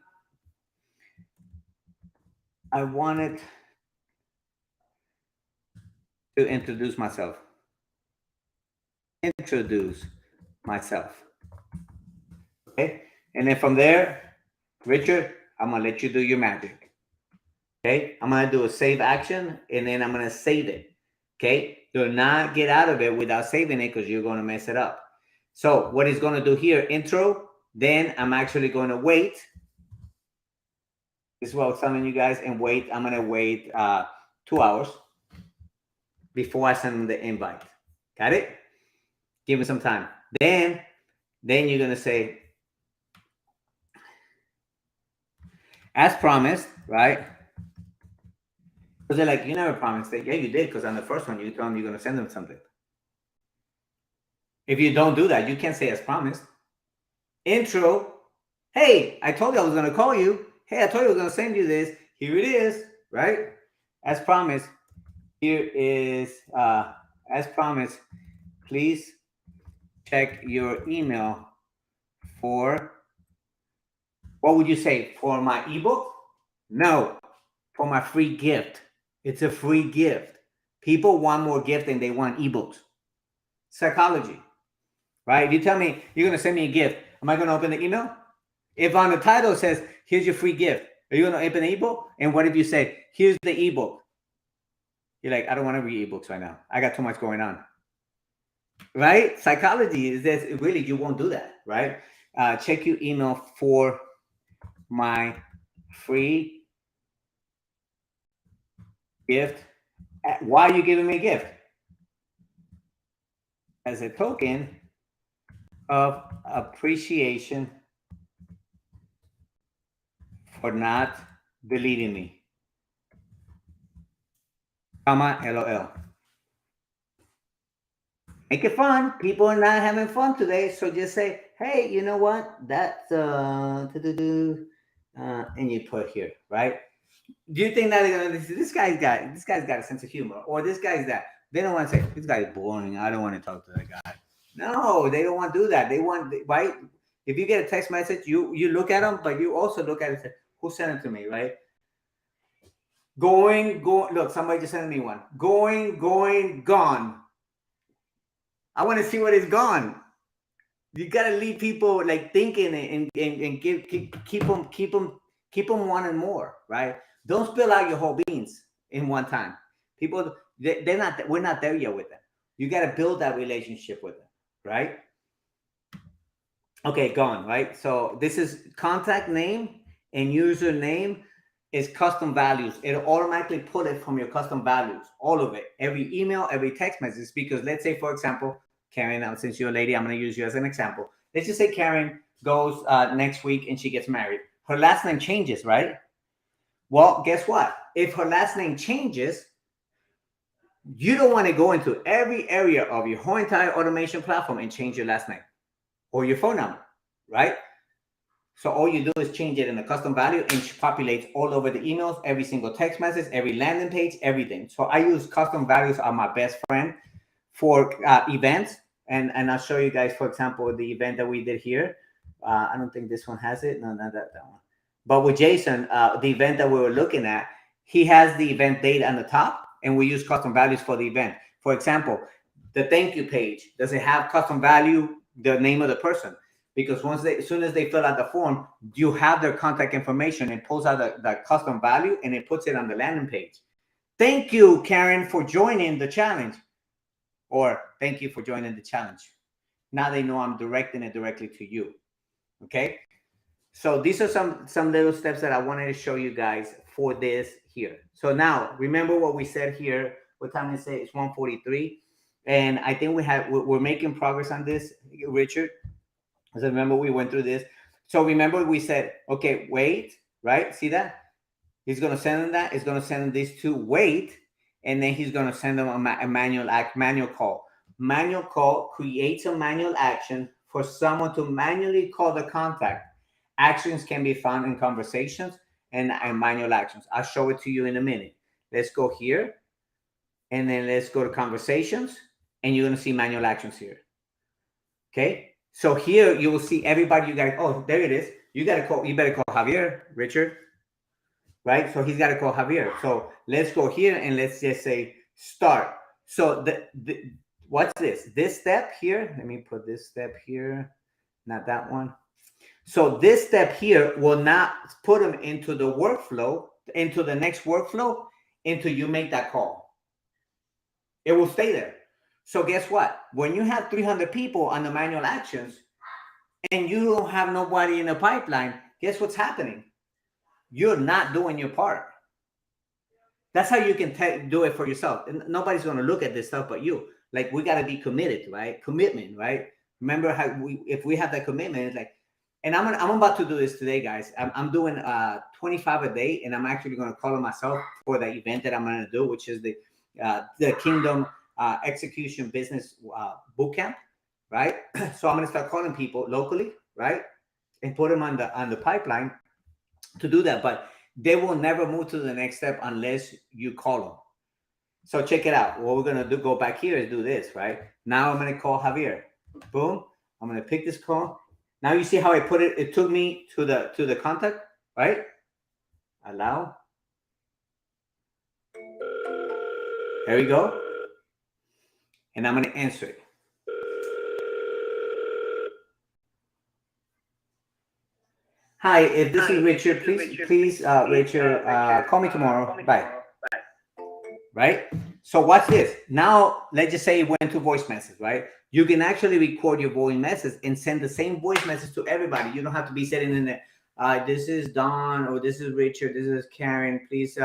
I wanted to introduce myself. Okay. And then from there, Richard, I'm going to let you do your magic. Okay. I'm going to do a save action and then I'm going to save it. Okay. Do not get out of it without saving it because you're going to mess it up. So what he's going to do here, intro, then I'm actually going to wait. This is what I was telling you guys, and wait. I'm going to wait 2 hours before I send them the invite. Got it? Give me some time. Then you're going to say, as promised, right? Because they're like, you never promised it. Yeah, you did, because on the first one, you told them you're going to send them something. If you don't do that, you can't say as promised. Intro. Hey, I told you I was going to call you. Hey, I told you I was going to send you this. Here it is, right? As promised. Here is, as promised, please check your email for, what would you say? For my ebook? No, for my free gift. It's a free gift. People want more gift than they want ebooks. Psychology, right? If you tell me you're going to send me a gift, am I going to open the email? If on the title says, here's your free gift, are you going to open the ebook? And what if you say, here's the ebook? You're like, I don't want to read ebooks right now. I got too much going on. Right? Psychology is this, really, you won't do that, right? Check your email for my free gift. Why are you giving me a gift? As a token of appreciation for not deleting me. Comma, LOL. Make it fun. People are not having fun today, so just say, hey, you know what? That's and you put here, right? Do you think that this guy's got a sense of humor, or this guy's that? They don't want to say this guy's boring. I don't want to talk to that guy. No, they don't want to do that. They want, right? If you get a text message, you look at them, but you also look at it and say, who sent it to me, right? Going. Look, somebody just sent me one. Going, gone. I want to see what is gone. You gotta leave people like thinking and keep them wanting more, right? Don't spill out your whole beans in one time. People, we're not there yet with them. You gotta build that relationship with them, right? Okay, gone, right? So this is contact name and username is custom values. It'll automatically pull it from your custom values, all of it, every email, every text message. Because let's say, for example, Karen, since you're a lady, I'm going to use you as an example. Let's just say Karen goes next week and she gets married. Her last name changes, right? Well, guess what? If her last name changes, you don't want to go into every area of your whole entire automation platform and change your last name or your phone number, right? So all you do is change it in a custom value and it populates all over the emails, every single text message, every landing page, everything. So I use custom values are my best friend for events. And I'll show you guys, for example, the event that we did here. I don't think this one has it. No, not that one. But with Jason, the event that we were looking at, he has the event date on the top, and we use custom values for the event. For example, the thank you page, does it have custom value, the name of the person? Because as soon as they fill out the form, you have their contact information and pulls out the custom value and it puts it on the landing page. Thank you, Karen, for joining the challenge. Or thank you for joining the challenge. Now they know I'm directing it directly to you. Okay. So these are some little steps that I wanted to show you guys for this here. So now remember what we said here. What time is it? It's 1:43. And I think we're making progress on this, Richard. So remember we went through this. So remember we said, okay, wait, right? See that? He's going to send them that. He's going to send them these two, wait. And then he's going to send them a manual call. manual call creates a manual action for someone to manually call the contact. Actions can be found in conversations and manual actions. I'll show it to you in a minute. Let's go here, and then let's go to conversations, and you're going to see manual actions here. Okay, so here you will see everybody. You got, oh, there it is. You better call Javier, Richard, right? So he's got to call Javier. So let's go here and let's just say start. So what's this? This step here, let me put this step here, not that one. So this step here will not put them into the workflow, into the next workflow, until you make that call. It will stay there. So guess what? When you have 300 people on the manual actions and you don't have nobody in the pipeline, guess what's happening? You're not doing your part. That's how you can do it for yourself. And nobody's going to look at this stuff but you. Like, we got to be committed, right? Commitment, right? Remember how if we have that commitment, it's like, and I'm about to do this today, guys. I'm doing 25 a day, and I'm actually going to call it myself for the event that I'm going to do, which is the Kingdom Execution Business Bootcamp, right? So I'm going to start calling people locally, right, and put them on the pipeline to do that. But they will never move to the next step unless you call them. So check it out. What we're going to do, go back here, is do this, right? Now I'm going to call Javier. Boom. I'm going to pick this call. Now you see how I put it. It took me to the contact, right? Allow. There we go. And I'm going to answer it. Hi, if this is Richard, please, Richard, call me tomorrow. Bye. Right? So watch this. Now, let's just say it went to voice message, right? You can actually record your voice message and send the same voice message to everybody. You don't have to be sitting in there. This is Don, or this is Richard, this is Karen. Please,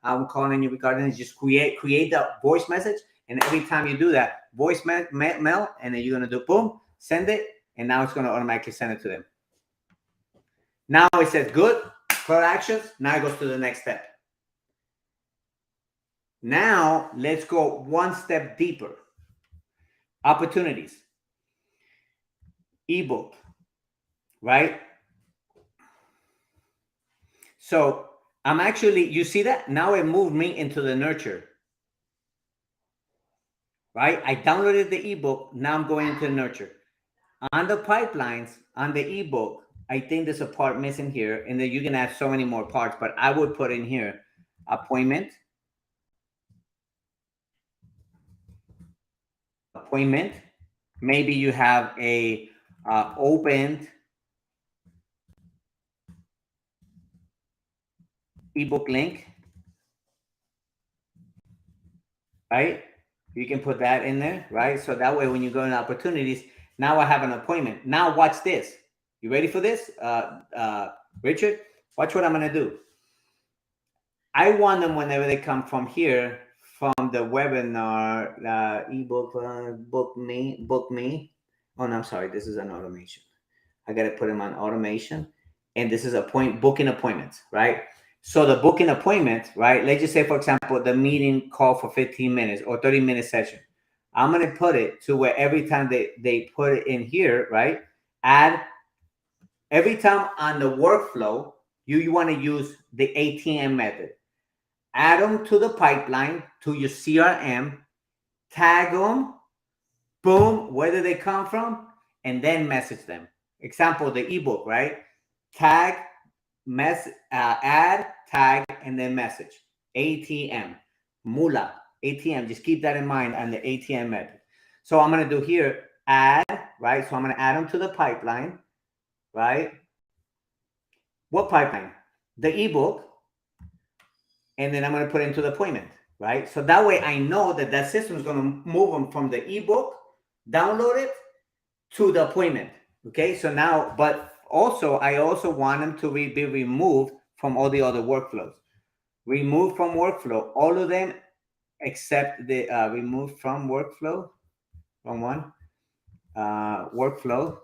I'm calling you regarding this. Just create that voice message. And every time you do that, voice mail, and then you're going to do boom, send it. And now it's going to automatically send it to them. Now it says good, call actions. Now it goes to the next step. Now let's go one step deeper. Opportunities. Ebook, right? So I'm actually, you see that? Now it moved me into the nurture, right? I downloaded the ebook. Now I'm going into the nurture. On the pipelines, on the ebook, I think there's a part missing here, and then you can add so many more parts, but I would put in here appointment. Maybe you have a opened ebook link, right? You can put that in there, right? So that way when you go in opportunities, now I have an appointment. Now watch this. You ready for this, Richard? Watch what I'm going to do. I want them whenever they come from here, from the webinar, ebook, book me. Oh, no, I'm sorry. This is an automation. I got to put them on automation. And this is booking appointments, right? So the booking appointment, right? Let's just say, for example, the meeting call for 15 minutes or 30-minute session. I'm going to put it to where every time they put it in here, right? Add every time on the workflow, you want to use the ATM method. Add them to the pipeline, to your CRM, tag them, boom, where do they come from, and then message them. Example, the ebook, right? Tag, add, tag, and then message. ATM, Mula, ATM. Just keep that in mind on the ATM method. So I'm going to do here, add, right? So I'm going to add them to the pipeline, right? What pipeline? The ebook. And then I'm going to put it into the appointment, right? So that way I know that system is going to move them from the ebook, download it, to the appointment. Okay, so now, but also, I also want them to be removed from all the other workflows. Remove from workflow, all of them except the remove from workflow, from one, workflow.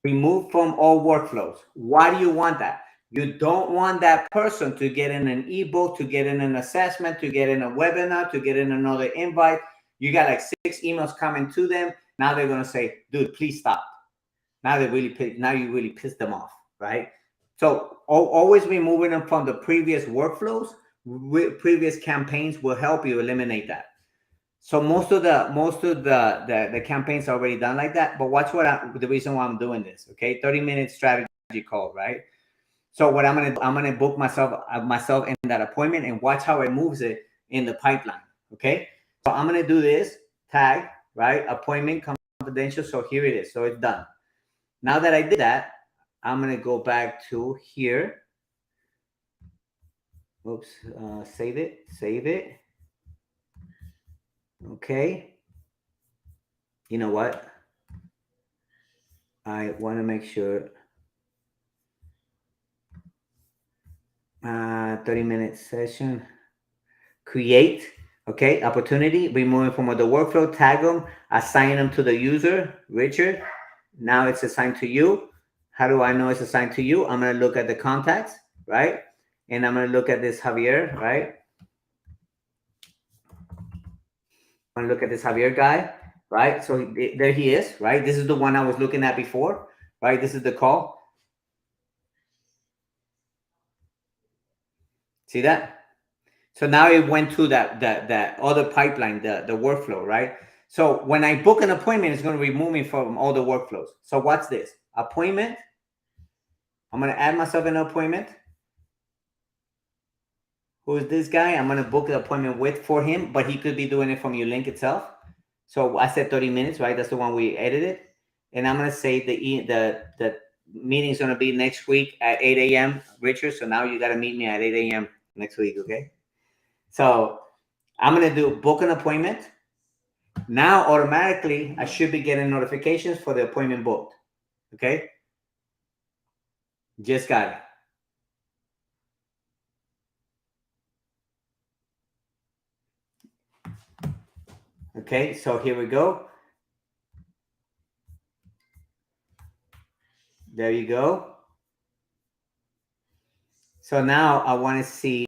Remove from all workflows. Why do you want that? You don't want that person to get in an ebook, to get in an assessment, to get in a webinar, to get in another invite. You got like 6 emails coming to them. Now they're going to say, dude, please stop. Now you really pissed them off, right? So always removing them from the previous workflows, previous campaigns will help you eliminate that. So most of the campaigns are already done like that. But watch the reason why I'm doing this. Okay, 30-minute strategy call, right? So what I'm gonna book myself in that appointment and watch how it moves it in the pipeline. Okay, so I'm gonna do this tag, right? Appointment confidential. So here it is. So it's done. Now that I did that, I'm gonna go back to here. Oops, save it. Okay. You know what? I want to make sure 30-minute session. Create. Okay, opportunity. Remove from the workflow. Tag them. Assign them to the user, Richard. Now it's assigned to you. How do I know it's assigned to you? I'm going to look at the contacts, right? And I'm going to look at this Javier, right? I'm going to look at this Javier guy, right? So there he is, right? This is the one I was looking at before, right? This is the call. See that? So now it went to that other pipeline, the workflow, right? So when I book an appointment, it's going to remove me from all the workflows. So what's this? Appointment. I'm going to add myself an appointment. Who is this guy? I'm going to book an appointment for him, but he could be doing it from your link itself. So I said 30 minutes, right? That's the one we edited. And I'm going to say the meeting is going to be next week at 8 a.m., Richard. So now you got to meet me at 8 a.m. next week, okay? So I'm going to book an appointment. Now, automatically, I should be getting notifications for the appointment booked, okay? Just got it. Okay, so here we go. There you go. So now I want to see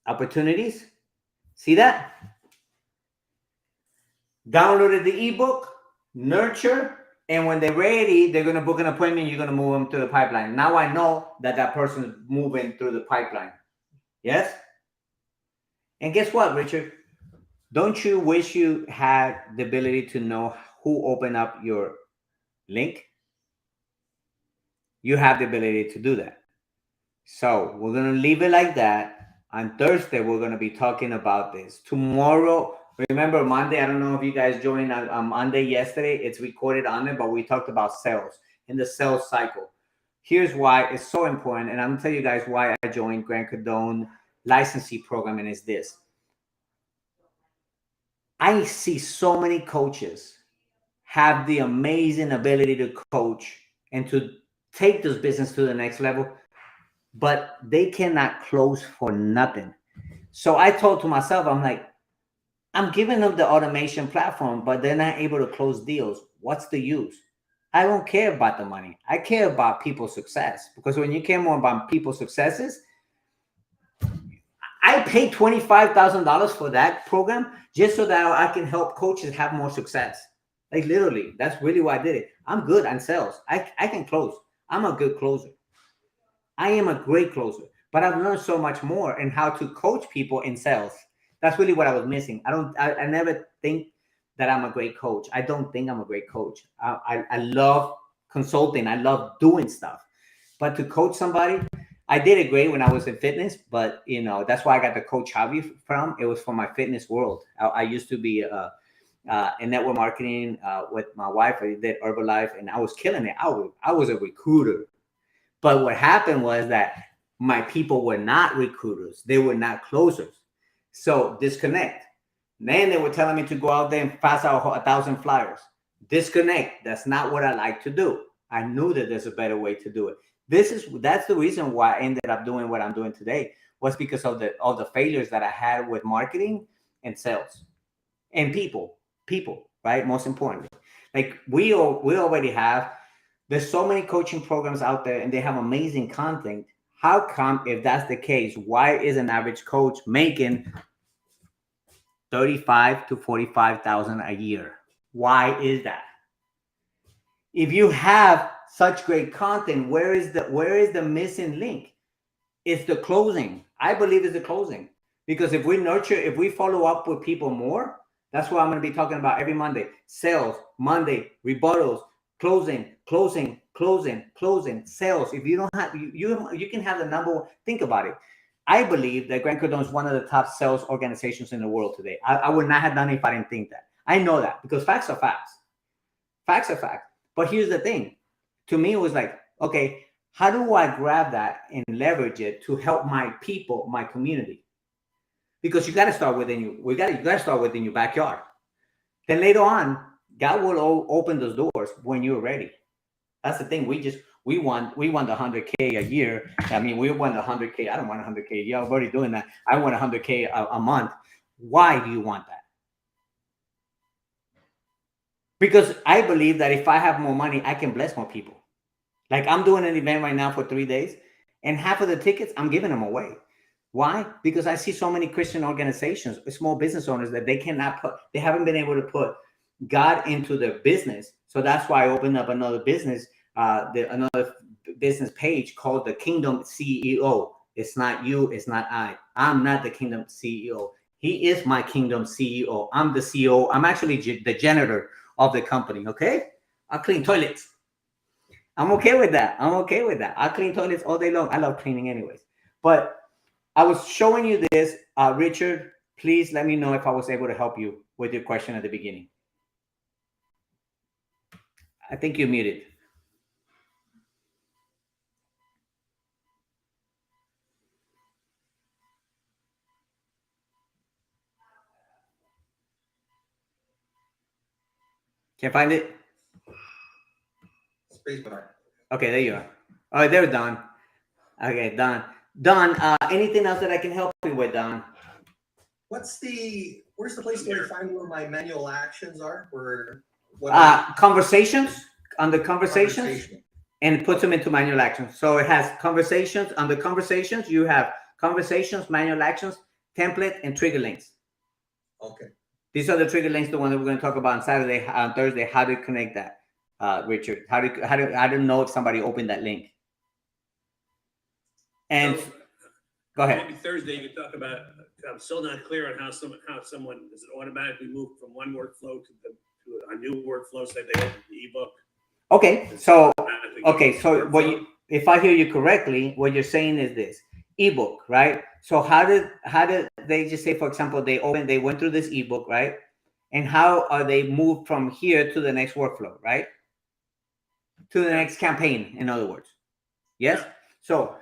opportunities. See that? Downloaded the ebook, nurture, and when they're ready, they're going to book an appointment. You're going to move them to the pipeline. Now I know that person is moving through the pipeline. Yes? And guess what, Richard? Don't you wish you had the ability to know who opened up your link? You have the ability to do that. So we're going to leave it like that. On Thursday, we're going to be talking about this. Tomorrow, remember Monday, I don't know if you guys joined on Monday yesterday. It's recorded on it, but we talked about sales in the sales cycle. Here's why it's so important. And I'm going to tell you guys why I joined Grant Cardone licensee program, and it's this. I see so many coaches have the amazing ability to coach and to take this business to the next level, but they cannot close for nothing. So I told to myself, I'm like, I'm giving them the automation platform, but they're not able to close deals. What's the use? I don't care about the money. I care about people's success, because when you care more about people's successes, I paid $25,000 for that program just so that I can help coaches have more success. Like literally, that's really why I did it. I'm good on sales. I can close. I'm a good closer. I am a great closer, but I've learned so much more in how to coach people in sales. That's really what I was missing. I never think that I'm a great coach. I don't think I'm a great coach. I love consulting. I love doing stuff, but to coach somebody, I did it great when I was in fitness, but you know, that's why I got the coach Javi from. It was from my fitness world. I used to be in network marketing with my wife. I did Herbalife and I was killing it. I was a recruiter. But what happened was that my people were not recruiters. They were not closers. So disconnect. Then they were telling me to go out there and pass out 1,000 flyers. Disconnect. That's not what I like to do. I knew that there's a better way to do it. That's the reason why I ended up doing what I'm doing today, was because of the failures that I had with marketing and sales and people, right? Most importantly, like we already have, there's so many coaching programs out there and they have amazing content. How come, if that's the case, why is an average coach making 35 to 45,000 a year. Why is that? If you have such great content, where is the missing link? It's the closing. I believe it's the closing. Because if we follow up with people more, that's what I'm going to be talking about every Monday. Sales, Monday, rebuttals, closing, sales. If you don't have, you can have the number one. Think about it. I believe that Grant Cardone is one of the top sales organizations in the world today. I would not have done it if I didn't think that. I know that because facts are facts. Facts are facts. But here's the thing. To me, it was like, okay, how do I grab that and leverage it to help my people, my community? Because you got to start within you. You got to start within your backyard. Then later on, God will open those doors when you're ready. That's the thing. We want the 100K a year. I mean, we want the 100K. I don't want 100K a year. I'm already doing that. I want 100K a month. Why do you want that? Because I believe that if I have more money, I can bless more people. Like I'm doing an event right now for 3 days, and half of the tickets, I'm giving them away. Why? Because I see so many Christian organizations, small business owners that they haven't been able to put God into their business. So that's why I opened up another business, another business page called the Kingdom CEO. It's not you, it's not I. I'm not the Kingdom CEO. He is my Kingdom CEO. I'm the CEO. I'm actually the janitor of the company. Okay, I clean toilets. I'm okay with that. I clean toilets all day long. I love cleaning anyways. But I was showing you this. Richard, please let me know if I was able to help you with your question at the beginning. I think you're muted. Can't find it? Spacebar. Okay, there you are. All right, there, Don. Okay, Don. Don, anything else that I can help you with, Don? Where's the place where I find where my manual actions are? Conversations, under conversations, and puts them into manual actions. So it has conversations. Under conversations, you have conversations, manual actions, template, and trigger links. Okay. These are the trigger links, the one that we're going to talk about on Thursday, how to connect that, Richard. How to know if somebody opened that link. And So, go ahead. Maybe Thursday you can talk about. I'm still not clear on how someone does it automatically move from one workflow to a new workflow. Say they open the ebook. Okay, so if I hear you correctly, what you're saying is this ebook, right? So how did they just say, for example, they went through this ebook, right? And how are they moved from here to the next workflow, right? To the next campaign, in other words. Yes. Yeah. So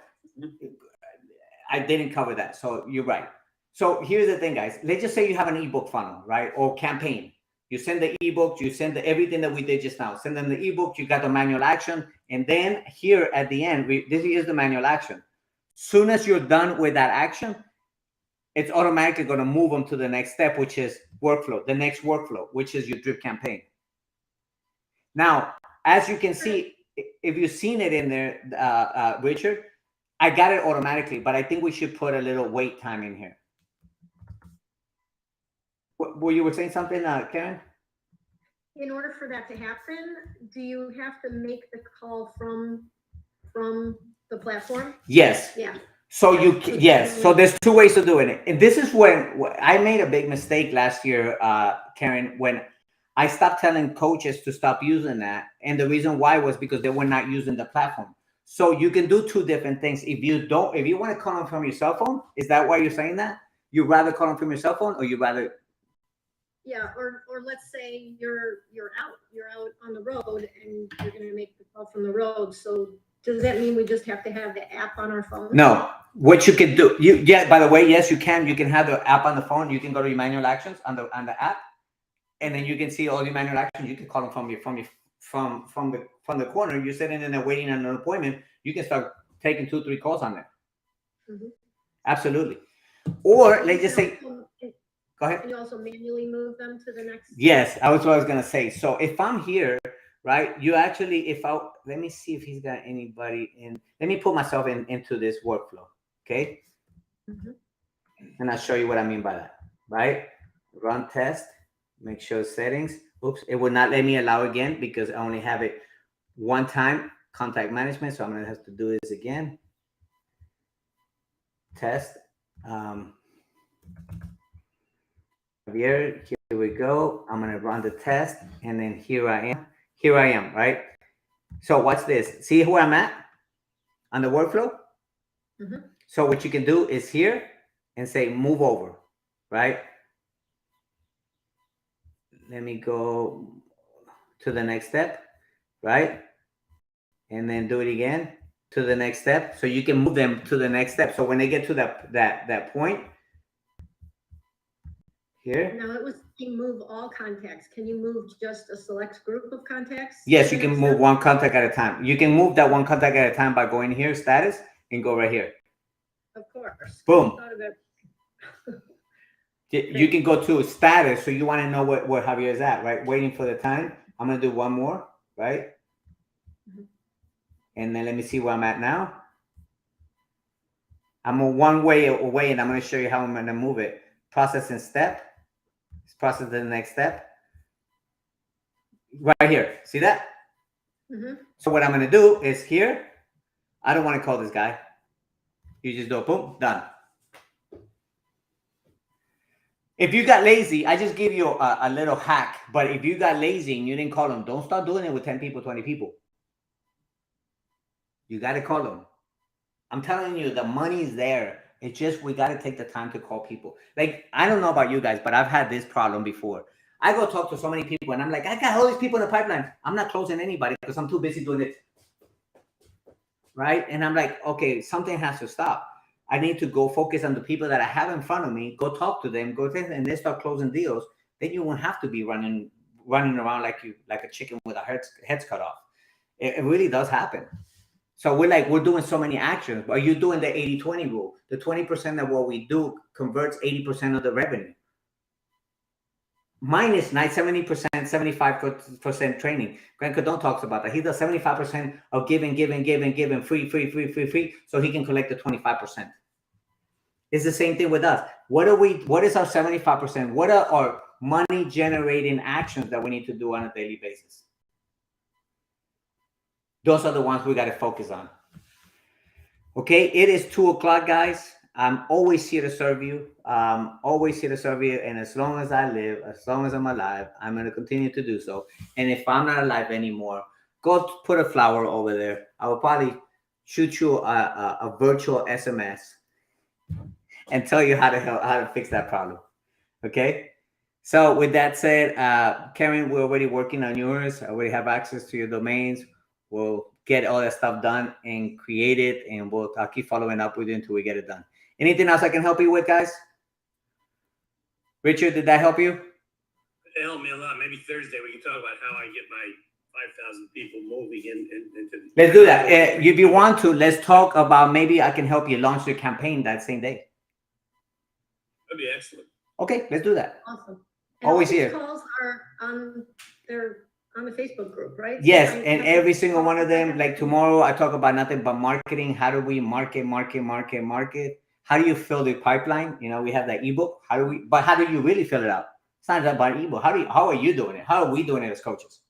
I didn't cover that. So you're right. So here's the thing, guys. Let's just say you have an ebook funnel, right? Or campaign. You send the ebook, you send everything that we did just now. Send them the ebook, you got the manual action. And then here at the end, this is the manual action. Soon as you're done with that action, it's automatically going to move them to the next step, which is workflow, the next workflow, which is your drip campaign. Now, as you can see, if you've seen it in there, Richard, I got it automatically, but I think we should put a little wait time in here. Well, you were saying something, Karen? In order for that to happen, do you have to make the call from the platform? Yes. Yeah. So so there's two ways of doing it. And this is when I made a big mistake last year, Karen, when I stopped telling coaches to stop using that. And the reason why was because they were not using the platform. So you can do two different things. If you want to call them from your cell phone, is that why you're saying that? You'd rather call them from your cell phone, or you rather? Yeah, or let's say you're out on the road and you're going to make the call from the road. So does that mean we just have to have the app on our phone? No. What you can do, by the way, yes, you can. You can have the app on the phone. You can go to your manual actions on the app, and then you can see all your manual actions. You can call them from the corner. You're sitting in there waiting on an appointment. You can start taking 2-3 calls on there. Mm-hmm. Absolutely. Or let's just say. Go ahead. Can you also manually move them to the next? Yes, that was what I was going to say. So if I'm here, right, you actually, let me see if he's got anybody in. Let me put myself into this workflow, okay? Mm-hmm. And I'll show you what I mean by that, right? run test, make sure settings. Oops, it will not let me allow again because I only have it one time, contact management. So I'm gonna have to do this again. Test. Here we go. I'm gonna run the test, and then here I am. Here I am, right? So what's this? See where I'm at on the workflow? Mhm. So what you can do is here and say move over, right? Let me go to the next step, right? And then do it again to the next step. So you can move them to the next step. So when they get to that point here. Now it was saying move all contacts. Can you move just a select group of contacts? Yes, to you the can next move step? one contact at a time. You can move that one contact at a time by going here, status, and go right here. Of course. Boom. I thought of it. You can go to status. So you want to know where Javier is at, right? Waiting for the time. I'm going to do one more, right? Mhm. And then let me see where I'm at now. I'm a one way away, and I'm going to show you how I'm going to move it. Processing step. Let's process the next step. Right here. See that? Mhm. So what I'm going to do is here. I don't want to call this guy. You just do it. Boom. Done. If you got lazy, I just gave you a little hack. But if you got lazy and you didn't call them, don't start doing it with 10 people, 20 people. You got to call them. I'm telling you, the money's there. It's just we got to take the time to call people. Like, I don't know about you guys, but I've had this problem before. I go talk to so many people and I'm like, I got all these people in the pipeline. I'm not closing anybody because I'm too busy doing it. Right? And I'm like, okay, something has to stop. I need to go focus on the people that I have in front of me, go talk to them, and they start closing deals. Then you won't have to be running around like a chicken with a heads cut off. It really does happen. So we're doing so many actions, but you're doing the 80-20 rule. The 20% of what we do converts 80% of the revenue. Mine is 70%, 75% training. Grant Cardone talks about that. He does 75% of giving, free, so he can collect the 25%. It's the same thing with us. What is our 75%? What are our money generating actions that we need to do on a daily basis? Those are the ones we got to focus on. Okay, it is 2:00, guys. I'm always here to serve you. Always here to serve you. And as long as I live, as long as I'm alive, I'm going to continue to do so. And if I'm not alive anymore, go put a flower over there. I will probably shoot you a virtual SMS and tell you how to fix that problem. Okay. So with that said, Karen, we're already working on yours. I already have access to your domains. We'll get all that stuff done and create it, and I'll keep following up with you until we get it done. Anything else I can help you with, guys? Richard, did that help you? It helped me a lot. Maybe Thursday we can talk about how I get my 5,000 people moving into. Let's do that. If you want to, let's talk about maybe I can help you launch your campaign that same day. That'd be excellent. Okay, let's do that. Awesome. Always all these here. Calls are on the Facebook group, right? Yes, So and every single one of them, like tomorrow, I talk about nothing but marketing. How do we market? How do you fill the pipeline? We have that ebook. How do you really fill it out? It's not about ebook. How are you doing it? How are we doing it as coaches?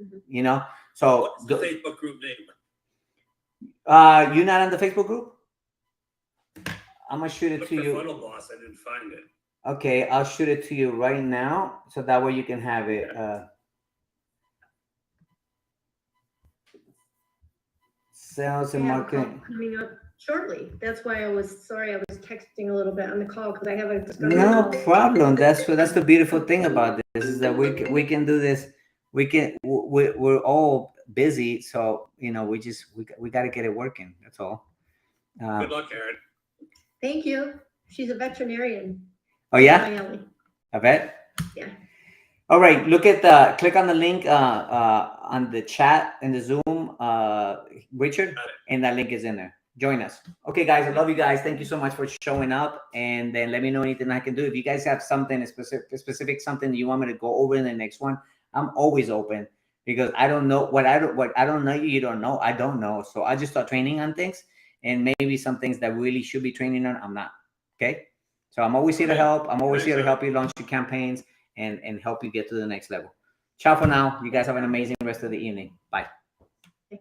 Mhm. So What's the Facebook group name? you're not on the Facebook group? I'm gonna shoot it Look to for you. Funnel Boss. I didn't find it. Okay, I'll shoot it to you right now, so that way you can have it. Sales and I have a marketing. call coming up shortly. That's why I was texting a little bit on the call because I have a discovery No call. problem. That's the beautiful thing about this is that we can do this. We're all busy, so we got to get it working. That's all. Good luck, Karen. Thank you. She's a veterinarian. Oh yeah, My alley. I bet. Yeah. All right, click on the link on the chat in the Zoom, Richard, and that link is in there. Join us. Okay, guys, I love you guys. Thank you so much for showing up, and then let me know anything I can do. If you guys have something specific something that you want me to go over in the next one, I'm always open because I don't know what I don't know you don't know. I don't know, so I just start training on things, and maybe some things that really should be training on, I'm not. Okay. So I'm always here to Okay. help. I'm always Thanks, here to Ed. help you launch your campaigns and help you get to the next level. Ciao for now. You guys have an amazing rest of the evening. Bye. Bye.